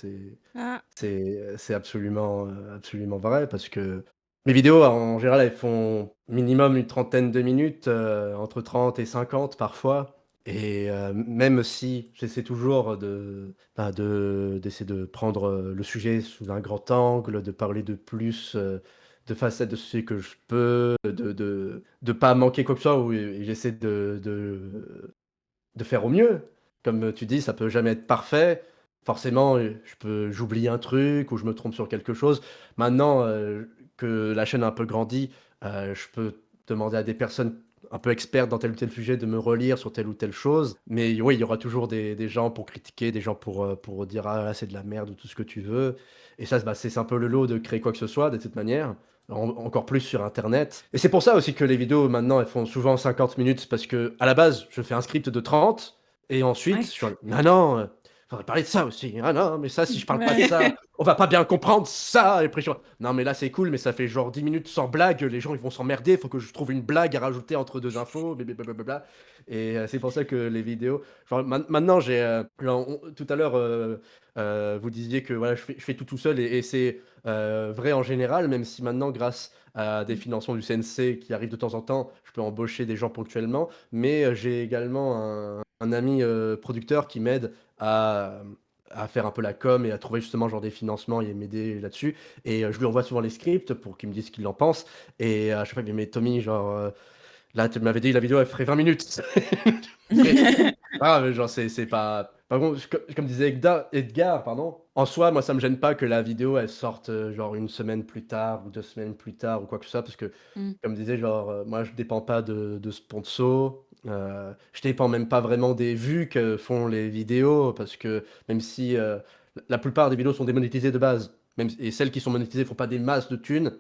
Ah. c'est absolument, absolument vrai parce que mes vidéos en général, elles font minimum une trentaine de minutes, entre 30 et 50 parfois et même si j'essaie toujours d'essayer de prendre, le sujet sous un grand angle, de parler de plus, de facettes de ce que je peux, de pas manquer quoi que ce soit ou et j'essaie de faire au mieux. Comme tu dis, ça peut jamais être parfait. Forcément, j'oublie un truc ou je me trompe sur quelque chose. Maintenant, que la chaîne a un peu grandi, je peux demander à des personnes un peu expertes dans tel ou tel sujet de me relire sur telle ou telle chose. Mais oui, il y aura toujours des gens pour critiquer, des gens pour dire: «Ah là, c'est de la merde» ou tout ce que tu veux. Et ça, c'est un peu le lot de créer quoi que ce soit de cette manière. Encore plus sur internet et c'est pour ça aussi que les vidéos maintenant, elles font souvent 50 minutes parce que à la base, je fais un script de 30 et ensuite je Ouais. suis en: «Non, non, faudrait parler de ça aussi. Ah non, mais ça, si je parle pas de Ouais. ça, on va pas bien comprendre ça» et après je suis: «Non, mais là, c'est cool, mais ça fait genre 10 minutes sans blague, les gens, ils vont s'emmerder, faut que je trouve une blague à rajouter entre 2 infos, blablabla» et c'est pour ça que les vidéos genre maintenant j'ai, genre tout à l'heure, vous disiez que voilà, je fais tout seul et c'est vrai en général, même si maintenant grâce à des Mmh. financements du CNC qui arrivent de temps en temps, je peux embaucher des gens ponctuellement. Mais, j'ai également un ami, producteur qui m'aide à, à faire un peu la com et à trouver justement genre des financements et m'aider là-dessus et je lui envoie souvent les scripts pour qu'il me dise ce qu'il en pense et à chaque fois il me dit: «Mais Tommy, genre, là tu m'avais dit la vidéo elle ferait 20 minutes». Après ah, mais genre, c'est pas par contre, comme disait Edgar, pardon, en soi, moi, ça me gêne pas que la vidéo, elle sorte, genre une semaine plus tard ou 2 semaines plus tard ou quoi que ce soit parce que, Mmh. comme disait, genre, moi, je dépends pas de sponsors, je dépends même pas vraiment des vues que font les vidéos parce que même si, la plupart des vidéos sont démonétisées de base, même et celles qui sont monétisées font pas des masses de thunes,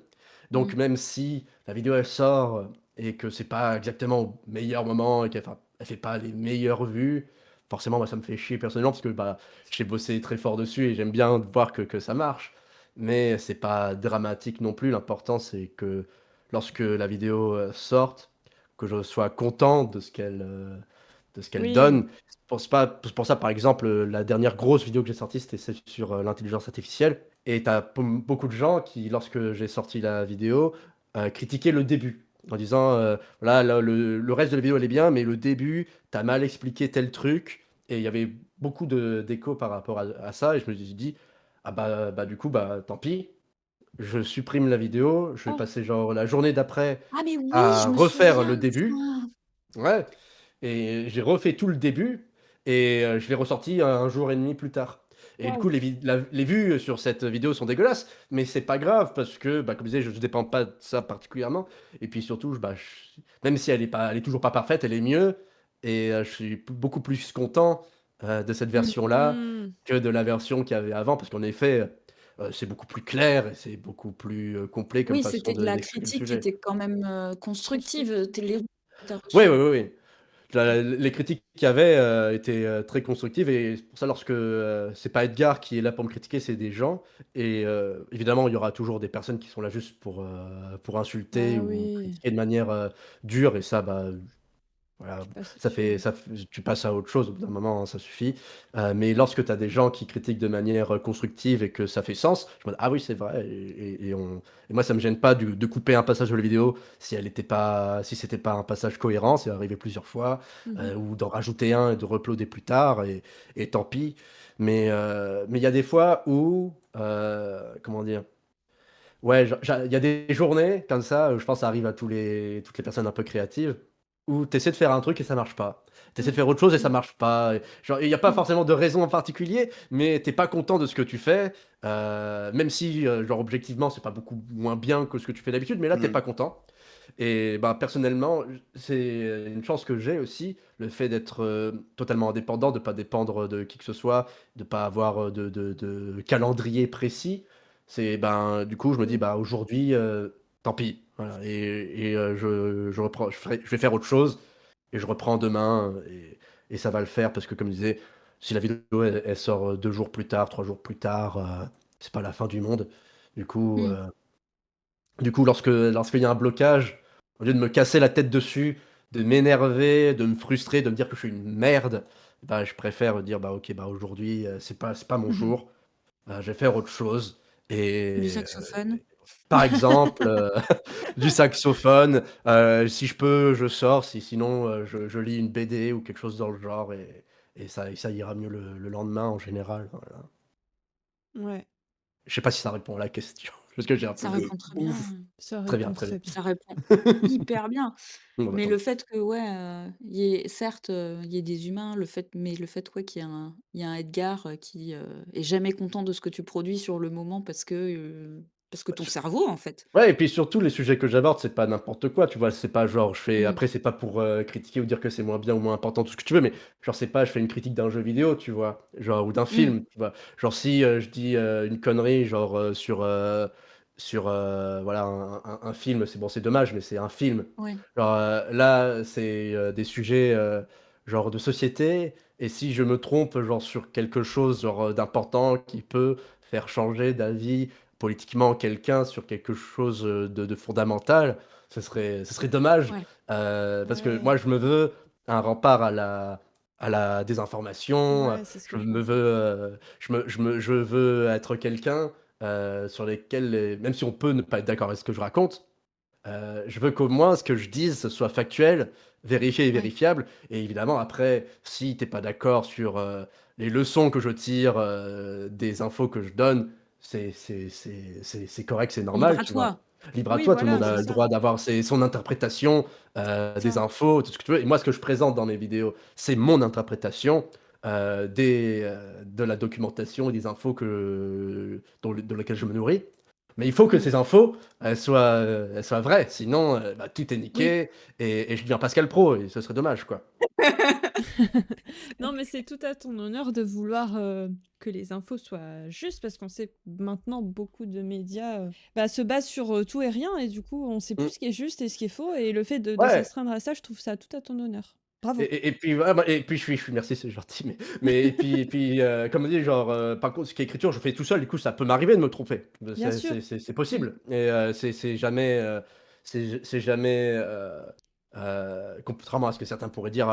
donc Mmh. même si la vidéo, elle sort, et que c'est pas exactement au meilleur moment et qu'elle enfin, elle fait pas les meilleures vues, forcément, moi, ça me fait chier personnellement parce que bah, j'ai bossé très fort dessus et j'aime bien voir que ça marche. Mais c'est pas dramatique non plus. L'important, c'est que lorsque la vidéo sorte, que je sois content de ce qu'elle Oui. donne. C'est pour ça, par exemple, la dernière grosse vidéo que j'ai sortie, c'était celle sur l'intelligence artificielle. Et tu as beaucoup de gens qui, lorsque j'ai sorti la vidéo, critiquaient le début. En disant, voilà, là, le reste de la vidéo, elle est bien, mais le début, tu as mal expliqué tel truc. Et il y avait beaucoup d'écho par rapport à ça. Et je me suis dit, ah bah du coup, bah tant pis. Je supprime la vidéo. Je vais Oh! passer genre la journée d'après Ah mais oui, à je me refaire souviens le de début. ça! Ouais. Et j'ai refait tout le début et je l'ai ressorti un jour et demi plus tard. Et du coup, Waouh. les vues sur cette vidéo sont dégueulasses, mais c'est pas grave parce que, bah, comme je disais, je ne dépends pas de ça particulièrement. Et puis surtout, bah, même si elle est toujours pas parfaite, elle est mieux. Et je suis beaucoup plus content de cette Mmh. version-là Mmh. que de la version qu'il y avait avant, parce qu'en effet, c'est beaucoup plus clair et c'est beaucoup plus complet comme Oui, façon c'était de la d'expliquer le critique qui sujet. était quand même, constructive, tu les que tu as Oui, reçues. oui, oui, oui. Les critiques qu'il y avait étaient très constructives et c'est pour ça lorsque c'est pas Edgar qui est là pour me critiquer, c'est des gens. Et évidemment, il y aura toujours des personnes qui sont là juste pour insulter Ah ou oui, critiquer de manière dure. Et ça, bah, je voilà, suis passée dessus, ouais. tu passes à autre chose au bout d'un moment, hein, ça suffit. Mais lorsque tu as des gens qui critiquent de manière constructive et que ça fait sens, je me dis, ah oui, c'est vrai. Et moi, ça me gêne pas de couper un passage de la vidéo si c'était pas un passage cohérent, c'est arrivé plusieurs fois, Mmh. ou d'en rajouter un et de reploader plus tard, et tant pis. Mais il y a des fois où, comment dire, ouais, il y a des journées comme ça, je pense que ça arrive à toutes les personnes un peu créatives, où tu essaies de faire un truc et ça marche pas. Tu essaies de Mmh. faire autre chose et ça Mmh. marche pas. Et genre, il y a pas Mmh. forcément de raison en particulier, mais tu pas content de ce que tu fais, même si, genre, objectivement, c'est pas beaucoup moins bien que ce que tu fais d'habitude, mais là, tu Mmh. pas content. Et bah, personnellement, c'est une chance que j'ai aussi, le fait d'être, totalement indépendant, de pas dépendre de qui que ce soit, de pas avoir, de calendrier précis. Ben, du coup, je me dis: Oui. «Bah, aujourd'hui, tant pis». Voilà. Je reprends, je vais faire autre chose et je reprends demain, et ça va le faire parce que comme je disais, si la vidéo elle sort, 2 jours plus tard, 3 jours plus tard, c'est pas la fin du monde. Du coup, Mmh. heu lorsqu'il y a un blocage, au lieu de me casser la tête dessus, de m'énerver, de me frustrer, de me dire que je suis une merde, bah, je préfère dire: «Bah, OK, bah, aujourd'hui, c'est pas mon Mmh. jour, je vais faire autre chose». Du Et saxophone. par exemple, du saxophone, si je peux, je sors, sinon, je lis une BD ou quelque chose dans le genre, et ça ira mieux le lendemain en général, voilà. Ouais, Je sais pas si ça répond à la question, parce que j'ai un peu Ça de répond très bien, ouf! ça Très bien, répond très bien. très bien. ça répond hyper bien. Bon, bah, Mais tant le mieux. fait que, ouais, il y ait certes, il y ait des humains, le fait, ouais, qu'il y a un Edgar, qui, est jamais content de ce que tu produis sur le moment parce que ton cerveau, en fait. Ouais, et puis surtout les sujets que j'aborde, c'est pas n'importe quoi, tu vois? C'est pas genre Mmh. après c'est pas pour, critiquer ou dire que c'est moins bien ou moins important, tout ce que tu veux, mais genre c'est pas je fais une critique d'un jeu vidéo, tu vois? Genre ou d'un Mmh. film, tu vois? Genre si, je dis, une connerie genre, sur, voilà un film, c'est bon, c'est dommage, mais c'est un film. Ouais. Genre, là, c'est, des sujets, genre de société, et si je me trompe, genre sur quelque chose, genre, d'important qui peut faire changer d'avis politiquement quelqu'un sur quelque chose, de fondamental, ce serait dommage, Ouais. parce que Ouais, moi je me veux un rempart à la désinformation, ouais, c'est ce que je je me veux, pensais. je veux être quelqu'un, sur lesquels même si on peut ne pas être d'accord avec ce que je raconte, je veux qu'au moins ce que je dise, ce soit factuel, vérifié et Ouais. vérifiable. Et évidemment après, si tu es pas d'accord sur, les leçons que je tire, des infos que je donne, c'est correct, c'est Libre normal, à tu vois? toi. Libre à Oui, toi, tout le monde voilà, a c'est le ça. droit d'avoir son interprétation, des Ça. infos, tout ce que tu veux. Et moi, ce que je présente dans mes vidéos, c'est mon interprétation, de la documentation et des infos dans lesquelles je me nourris. Mais il faut que Mmh. ces infos, elles soient vraies, sinon, bah, tout est Oui. niqué, et je deviens Pascal Pro et ce serait dommage, quoi. Non, mais c'est tout à ton honneur de vouloir, que les infos soient justes parce qu'on sait maintenant beaucoup de médias, bah, se basent sur, tout et rien et du coup, on sait plus Mmh. ce qui est juste et ce qui est faux et le fait de Ouais, s'astreindre à ça, je trouve ça tout à ton honneur. Bravo. Et puis voilà, et puis je suis merci, c'est gentil, mais comme on dit, genre, par contre, ce qui est écriture, je fais tout seul, du coup, ça peut m'arriver de me tromper. Bien C'est sûr. c'est c'est c'est Mmh. possible et c'est jamais, c'est jamais, contrairement à ce que certains pourraient dire,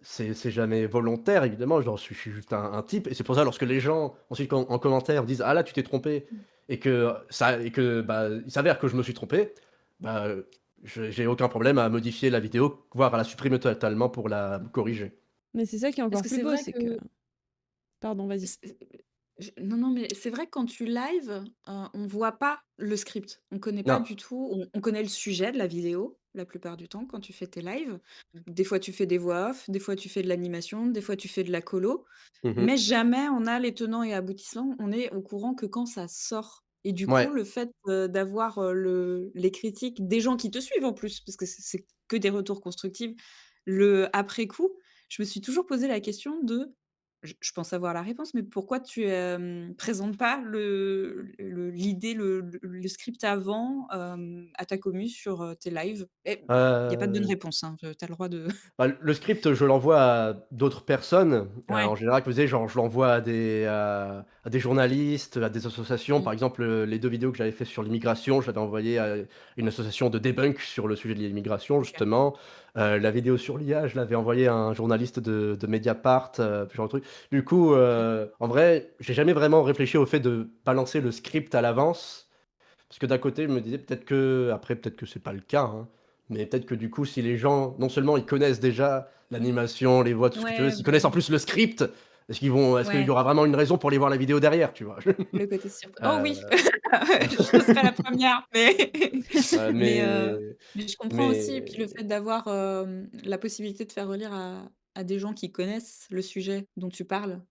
c'est jamais volontaire évidemment, genre je suis juste un type et c'est pour ça lorsque les gens ensuite en commentaire disent: «Ah là, tu t'es trompé» Mmh. bah, il s'avère que je me suis trompé, bah, j'ai aucun problème à modifier la vidéo, voire à la supprimer totalement pour la corriger. Mais c'est ça qui est Parce encore que plus c'est beau, vrai c'est que que pardon, vas-y. c non, non, mais c'est vrai que quand tu live, on voit pas le script. On connaît pas Non. du tout on connaît le sujet de la vidéo, la plupart du temps, quand tu fais tes lives. Des fois, tu fais des voix off, des fois, tu fais de l'animation, des fois, tu fais de la colo, Mmh mh. mais jamais on a les tenants et aboutissants. On est au courant que quand ça sort et du coup, Ouais. le fait, d'avoir, les critiques des gens qui te suivent en plus, parce que c'est que des retours constructifs, le après coup, je me suis toujours posé la question de je pense avoir la réponse, mais pourquoi tu, présentes pas l'idée, le script avant, à ta commu sur, tes lives? Et il y a pas de bonne Heu réponse, hein, tu as le droit de Bah, le script, je l'envoie à d'autres personnes, en ouais. général, comme je disais, genre, je l'envoie à des journalistes, à des associations. Mmh. Par exemple, les 2 vidéos que j'avais fait sur l'immigration, je l'avais envoyé à une association de debunk sur le sujet de l'immigration, OK. justement. La vidéo sur l'IA, je l'avais envoyée à un journaliste de Mediapart, ce genre de truc. Du coup, en vrai, j'ai jamais vraiment réfléchi au fait de balancer le script à l'avance. Parce que d'un côté, je me disais peut-être que c'est pas le cas, hein, mais peut-être que du coup, si les gens, non seulement ils connaissent déjà l'animation, les voix, tout ce que tu veux, Ouais, s'ils bah, connaissent en plus le script, est-ce qu'il y ouais, aura vraiment une raison pour aller voir la vidéo derrière, tu vois? le côté surpris oh oui! Heu, Je serais la première, mais heu, mais mais mais je comprends aussi et puis le mais fait d'avoir, la possibilité de faire relire à des gens qui connaissent le sujet dont tu parles,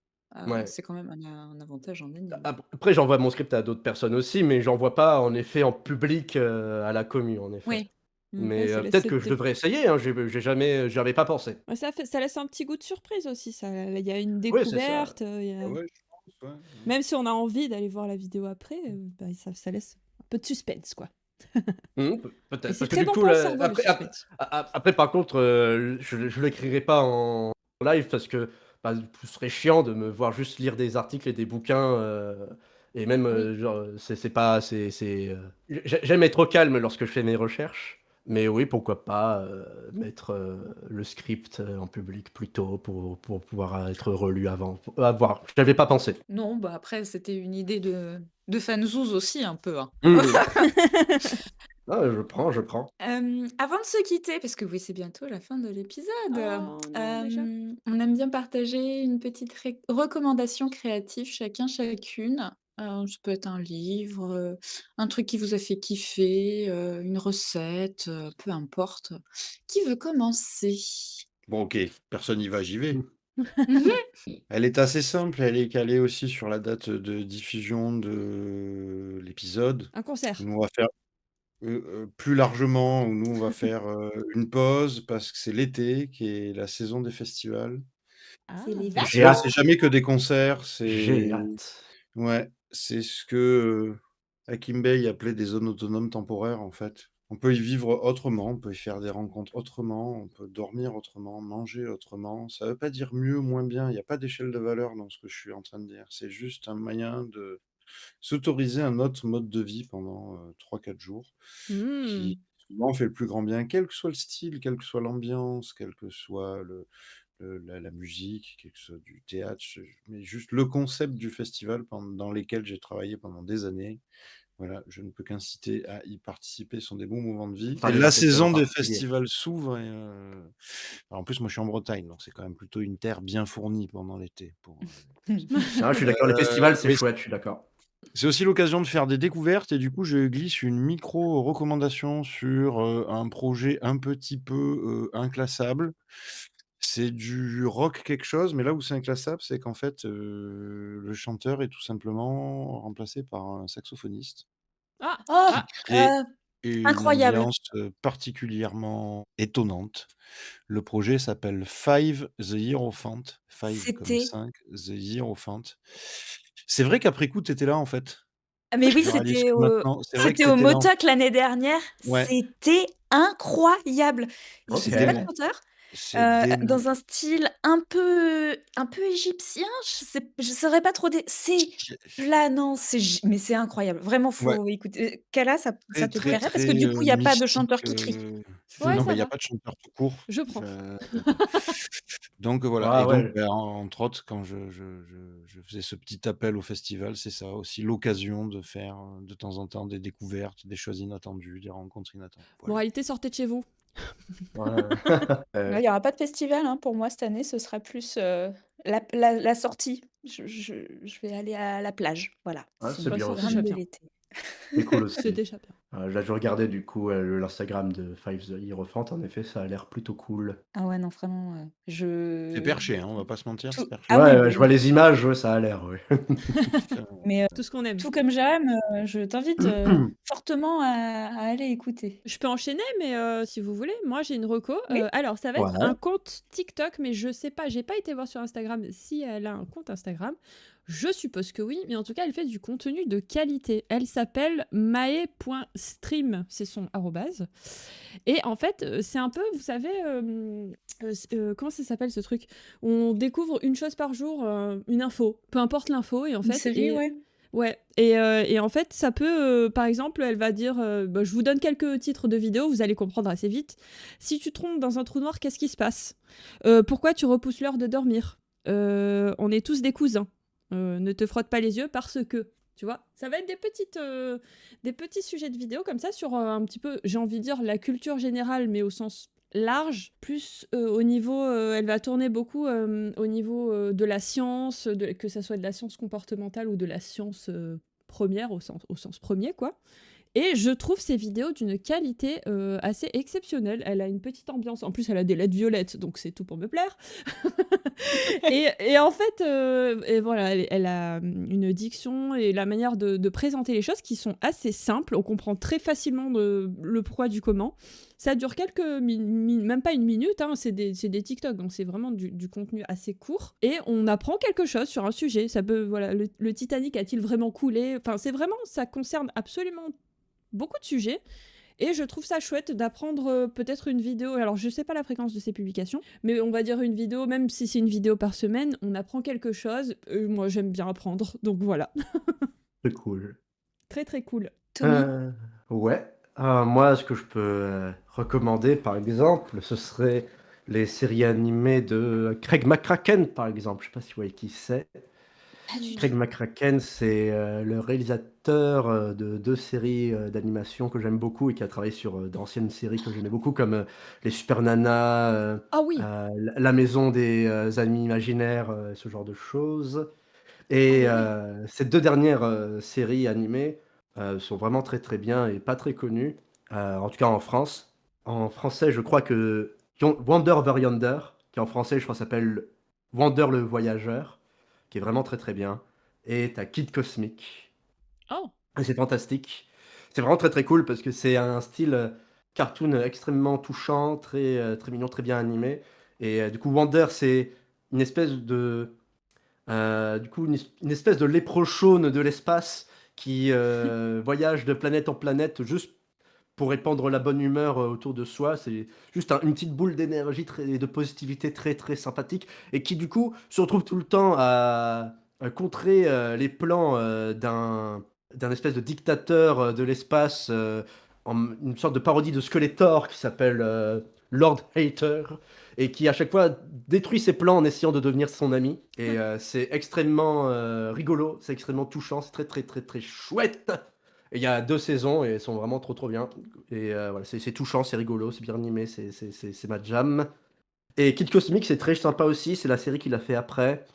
ouais. c'est quand même un avantage indéniable. Après, j'envoie mon script à d'autres personnes aussi, mais j'envoie pas en effet en public, à la commu, en effet. Oui. Mmh. Ouais, Mais ça laisse peut-être cette que je devrais essayer, hein, j'ai jamais j'y avais pas pensé. ouais, ça laisse un petit goût de surprise aussi, ça il y a une Oui, c'est ça. découverte, il y Ah a ouais, je pense, ouais, ouais. même si on a envie d'aller voir la vidéo après, bah, ça laisse un peu de suspense, quoi. Mmh, Et peut-être c'est parce que très du bon coup, pour le cerveau, le suspense. après par contre, je l'écrirai pas en live parce que, bah, ce serait chiant de me voir juste lire des articles et des bouquins, et même, Oui. genre, c'est pas j'aime être au calme lorsque je fais mes recherches, mais oui, pourquoi pas, mettre, le script, en public plus tôt pour pouvoir être relu avant. À voir, je n'avais pas pensé. Non, bah, après c'était une idée de fanzouz aussi un peu, hein. Mmh. Ah, je prends. Avant de se quitter, parce que oui, c'est bientôt la fin de l'épisode, Oh non, déjà? on aime bien partager une petite recommandation créative chacun, chacune. Ça peut être un livre, un truc qui vous a fait kiffer, une recette, peu importe. Qui veut commencer? Bon, OK, personne n'y va, j'y vais. Mmh. Mmh. Elle est assez simple, elle est calée aussi sur la date de diffusion de l'épisode. Un concert? Nous, on va faire, plus largement, où nous, on va faire, une pause parce que c'est l'été qui est la saison des festivals. C'est les Ah! J'ai Festival, c'est hâte, jamais que des concerts, j'ai c'est hâte. ouais, c'est ce que, Hakim Bey appelait des zones autonomes temporaires, en fait. On peut y vivre autrement, on peut y faire des rencontres autrement, on peut dormir autrement, manger autrement. Ça veut pas dire mieux ou moins bien, il y a pas d'échelle de valeur dans ce que je suis en train de dire. C'est juste un moyen de s'autoriser un autre mode de vie pendant, 3-4 jours Mmh. qui souvent fait le plus grand bien, quel que soit le style, quelle que soit l'ambiance, quel que soit la musique, quel que soit du théâtre, mais juste le concept du festival dans lesquels j'ai travaillé pendant des années. Voilà, je ne peux qu'inciter à y participer, ce sont des bons moments de vie et Parler d'un la festival en saison des particulier. festivals s'ouvre et en plus, moi, je suis en Bretagne, donc c'est quand même plutôt une terre bien fournie pendant l'été pour, Ah, je suis d'accord, les festivals, c'est mais chouette, je suis d'accord. c'est aussi l'occasion de faire des découvertes et du coup, je glisse une micro recommandation sur, un projet un petit peu, inclassable. C'est du rock quelque chose, mais là où c'est inclassable, c'est qu'en fait, le chanteur est tout simplement remplacé par un saxophoniste Ah! Oh! qui crée une Incroyable! ambiance, particulièrement étonnante. Le projet s'appelle Five the Hierophant, Five comme C'était 5, the Hierophant. C'est vrai qu'après coup, tu étais là, en fait. mais oui, Je réalise que maintenant, c'est vrai que c'était tu au étais là, en Motoc l'année dernière, ouais, c'était incroyable. Il c'est y avait pas de OK. dément. chanteur, C'est dès le dans un style un peu égyptien, je saurais pas trop c'est planant, mais c'est incroyable. Vraiment, ouais, faut écouter. Kala, ça très, te très, plairait? Parce que très, du coup, il y a pas de mystique, chanteur qui crie. Ouais, non, ça mais il y a va. pas de chanteur tout court. Je prends. Je donc voilà Ah et donc ouais. entre autres, quand je faisais ce petit appel au festival, c'est ça aussi l'occasion de faire, de temps en temps des découvertes, des choses inattendues, des rencontres inattendues. Voilà. Moralité, sortez de chez vous. Ouais. Là, il y aura pas de festival, hein, pour moi cette année, ce sera plus, la sortie. Je vais aller à la plage, voilà. Ouais, C'est c'est mon Bah, bien c'est aussi. déjà programme de bien. l'été. C'est cool C'est aussi. déjà bien. Là, je regardais du coup l'Instagram de Five the Hierophant. En effet, ça a l'air plutôt cool. Ah ouais, non, vraiment, C'est perché, hein, on va pas se mentir, c'est tout perché. ah oui, Ouais, beh, ouais, je vois les images, ouais, ça a l'air, ouais. Ça mais Tout ce qu'on aime. tout comme Jérém, je t'invite, fortement à aller écouter. Je peux enchaîner, mais si vous voulez, moi j'ai une reco. Oui? Alors, ça va être Ouais. un compte TikTok, mais je sais pas, j'ai pas été voir sur Instagram si elle a un compte Instagram. Je suppose que oui, mais en tout cas, elle fait du contenu de qualité. Elle s'appelle mae.stream, c'est son arrobase. Et en fait, c'est un peu, vous savez, comment ça s'appelle ce truc? On découvre une chose par jour, une info, peu importe l'info, et en Une fait, série, ouais? ouais, et en fait, ça peut, par exemple, elle va dire, bah, je vous donne quelques titres de vidéos, vous allez comprendre assez vite. Si tu trompes dans un trou noir, qu'est-ce qui se passe? Pourquoi tu repousses l'heure de dormir? On est tous des cousins. Ne te frotte pas les yeux parce que, tu vois, ça va être des petits sujets de vidéos comme ça sur un petit peu, j'ai envie de dire, la culture générale, mais au sens large, plus au niveau, elle va tourner beaucoup au niveau de la science, que ça soit de la science comportementale ou de la science première, au sens premier, quoi. Et je trouve ces vidéos d'une qualité assez exceptionnelle. Elle a une petite ambiance. En plus, elle a des lettres violettes, donc c'est tout pour me plaire. Et en fait, et voilà, elle a une diction et la manière de présenter les choses qui sont assez simples. On comprend très facilement le pourquoi du comment. Ça dure même pas une minute, hein, c'est des TikTok, donc c'est vraiment du contenu assez court. Et on apprend quelque chose sur un sujet. Ça peut, voilà, le Titanic a-t-il vraiment coulé? Enfin, c'est vraiment, ça concerne absolument beaucoup de sujets. Et je trouve ça chouette d'apprendre peut-être une vidéo. Alors, je sais pas la fréquence de ces publications, mais on va dire une vidéo, même si c'est une vidéo par semaine, on apprend quelque chose. Moi, j'aime bien apprendre, donc voilà. C'est cool. Très très cool. Tommy? Ouais. Moi, ce que je peux recommander, par exemple, ce serait les séries animées de Craig McCracken, par exemple. Je sais pas si vous voyez qui c'est. Pas du Craig tout. McCracken, c'est le réalisateur de deux séries d'animation que j'aime beaucoup et qui a travaillé sur d'anciennes séries que j'aimais beaucoup, comme les Super Nanas, Ah oui. La Maison des Amis Imaginaires, ce genre de choses. Ah Et ouais. ces deux dernières séries animées sont vraiment très très bien et pas très connues, en tout cas en France. En français, je crois que Wonder Over Yonder, qui en français, je crois, s'appelle Wander le Voyageur, qui est vraiment très très bien. Et t'as Kid Cosmic. Oh. Et c'est fantastique. C'est vraiment très très cool parce que c'est un style cartoon extrêmement touchant, très, très mignon, très bien animé. Et du coup, Wander, c'est une espèce de du coup, une espèce de léprechaune de l'espace qui voyage de planète en planète juste pour répandre la bonne humeur autour de soi. C'est juste une petite boule d'énergie et de positivité très très sympathique et qui du coup se retrouve tout le temps à contrer les plans d'un espèce de dictateur de l'espace, une sorte de parodie de Skeletor qui s'appelle Lord Hater et qui à chaque fois détruit ses plans en essayant de devenir son ami. Et c'est extrêmement rigolo, c'est extrêmement touchant, c'est très très très très chouette. Et il y a deux saisons et elles sont vraiment trop trop bien. Et voilà, c'est touchant, c'est rigolo, c'est bien animé, c'est ma jam. Et Kid Cosmic, c'est très sympa aussi, c'est la série qu'il a fait après,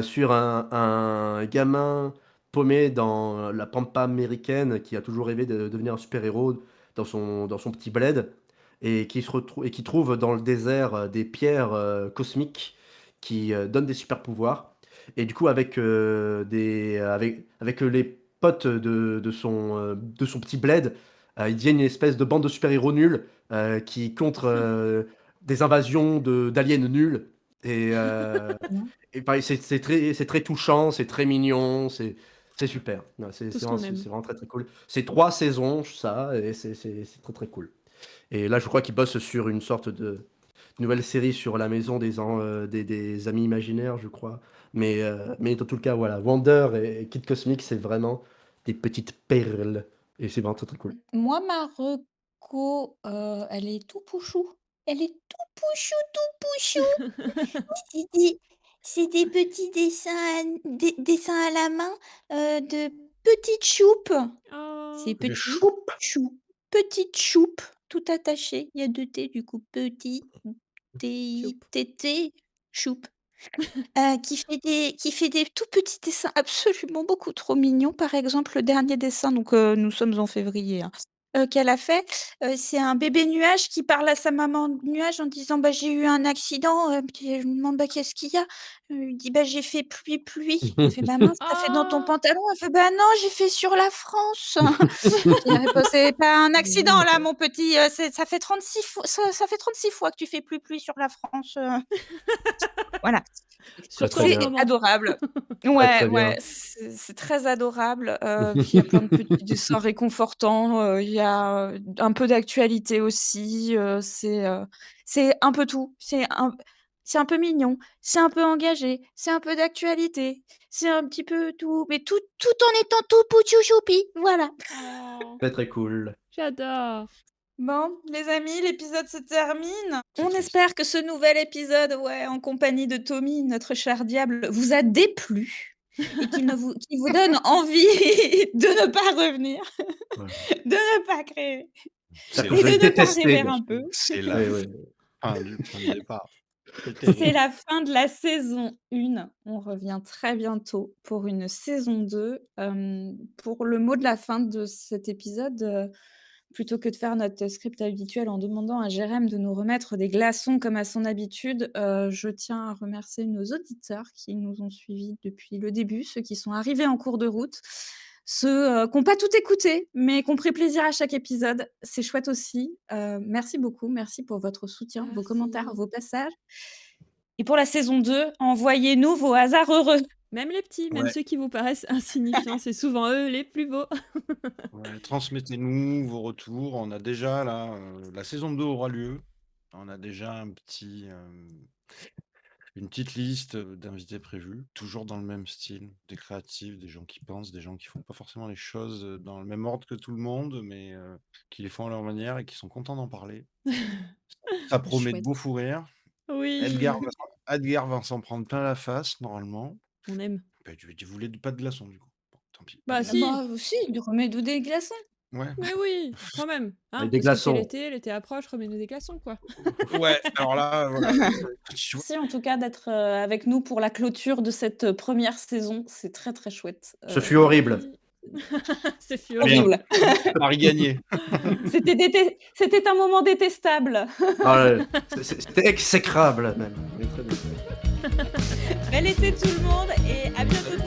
sur un gamin paumé dans la pampa américaine qui a toujours rêvé de devenir un super-héros dans son petit bled et qui se retrouve et qui trouve dans le désert des pierres cosmiques qui donnent des super pouvoirs. Et du coup, avec les potes de son petit bled, ils deviennent une espèce de bande de super-héros nuls qui contre des invasions d'aliens nuls. Et, Non. et pareil, c'est très touchant, c'est très mignon, c'est super. Ouais, Tout ce qu'on aime. c'est vraiment très très cool. C'est 3 saisons, ça, et c'est très très cool. Et là, je crois qu'ils bossent sur une sorte nouvelle série sur la maison des amis imaginaires, je crois. Mais dans tout le cas, voilà, Wonder et Kid Cosmic, c'est vraiment des petites perles. Et c'est vraiment très, très cool. Moi, ma reco, elle est tout pouchou. Elle est tout pouchou. C'est des c'est des petits dessins à la main, de petites choupes. Oh, C'est Les petit Choup! chou petites choupes tout attachées. Il y a 2 T du coup, petit choup. T choupe. Qui fait des tout petits dessins absolument beaucoup trop mignons. Par exemple, le dernier dessin, donc nous sommes en février, hein, qu'elle a fait, c'est un bébé nuage qui parle à sa maman nuage en disant: «Bah, j'ai eu un accident», puis elle lui demande: «Bah, qu'est-ce qu'il y a?» Il dit: «Bah, j'ai fait pluie, pluie». Elle fait: «Bah, mince, tu fait dans ton Ah, pantalon?» Elle fait: «Bah, non, j'ai fait sur la France». Puis elle répond: «C'est pas un accident là, mon petit, ça fait 36 fois que tu fais pluie, pluie sur la France». Voilà. Très, sur très toi en ce C'est bien. moment. adorable. Très, Ouais, très bien. ouais, c'est très adorable, puis il y a plein de petits dessins réconfortants, il y a, un peu d'actualité aussi, c'est un peu tout. C'est un peu mignon, c'est un peu engagé, c'est un peu d'actualité, c'est un petit peu tout, mais tout en étant tout poutchou choupi, voilà. Oh, Très, très cool. j'adore. Bon, les amis, l'épisode se termine. C'est On triste. espère que ce nouvel épisode, ouais, en compagnie de Tommy, notre cher diable, vous a déplu et qu'il vous donne envie de ne pas revenir, Voilà. de ne pas créer C'est C'est-à-dire que et je la vais de ne pas détester. rêver un peu. c'est la Oui, oui. fin du point de départ. C'est C'est terrible. la fin de la saison 1. On revient très bientôt pour une saison 2. Pour le mot de la fin de cet épisode, plutôt que de faire notre script habituel en demandant à Jérém de nous remettre des glaçons comme à son habitude, je tiens à remercier nos auditeurs qui nous ont suivis depuis le début, ceux qui sont arrivés en cours de route, ceux, qui ont pas tout écouté, mais qui ont pris plaisir à chaque épisode. C'est chouette aussi. Merci beaucoup, merci pour votre soutien, vos commentaires, Merci. vos passages. Et pour la saison 2, envoyez-nous vos hasards heureux. Même les petits, même Ouais. ceux qui vous paraissent insignifiants, c'est souvent eux les plus beaux. Ouais, transmettez-nous vos retours. On a déjà là, la saison 2 aura lieu. On a déjà une petite liste d'invités prévus, toujours dans le même style, des créatifs, des gens qui pensent, des gens qui font pas forcément les choses dans le même ordre que tout le monde, mais qui les font à leur manière et qui sont contents d'en parler. Ça promet de Chouette. beaux fous rires. Oui, Edgar va s'en prendre plein la face, normalement. on aime. Bah, tu voulais pas de glaçons, du coup. Bon, tant pis, pas Bah de Ah glaçons. si, bah, si, remets-nous des glaçons. Ouais. mais oui, quand même. Hein, Avec des parce que c'est glaçons. l'été approche, remets-nous des glaçons, quoi. Ouais, alors là, voilà. Tu vois, Merci en tout cas d'être, avec nous pour la clôture de cette, première saison. C'est très, très chouette. Ce fut horrible. C'est fut Bien. horrible. Horrible. Paris gagné. C'était un moment détestable. Ah ouais, c'était exécrable même. Mais très bien. Bel été tout le monde et à bientôt.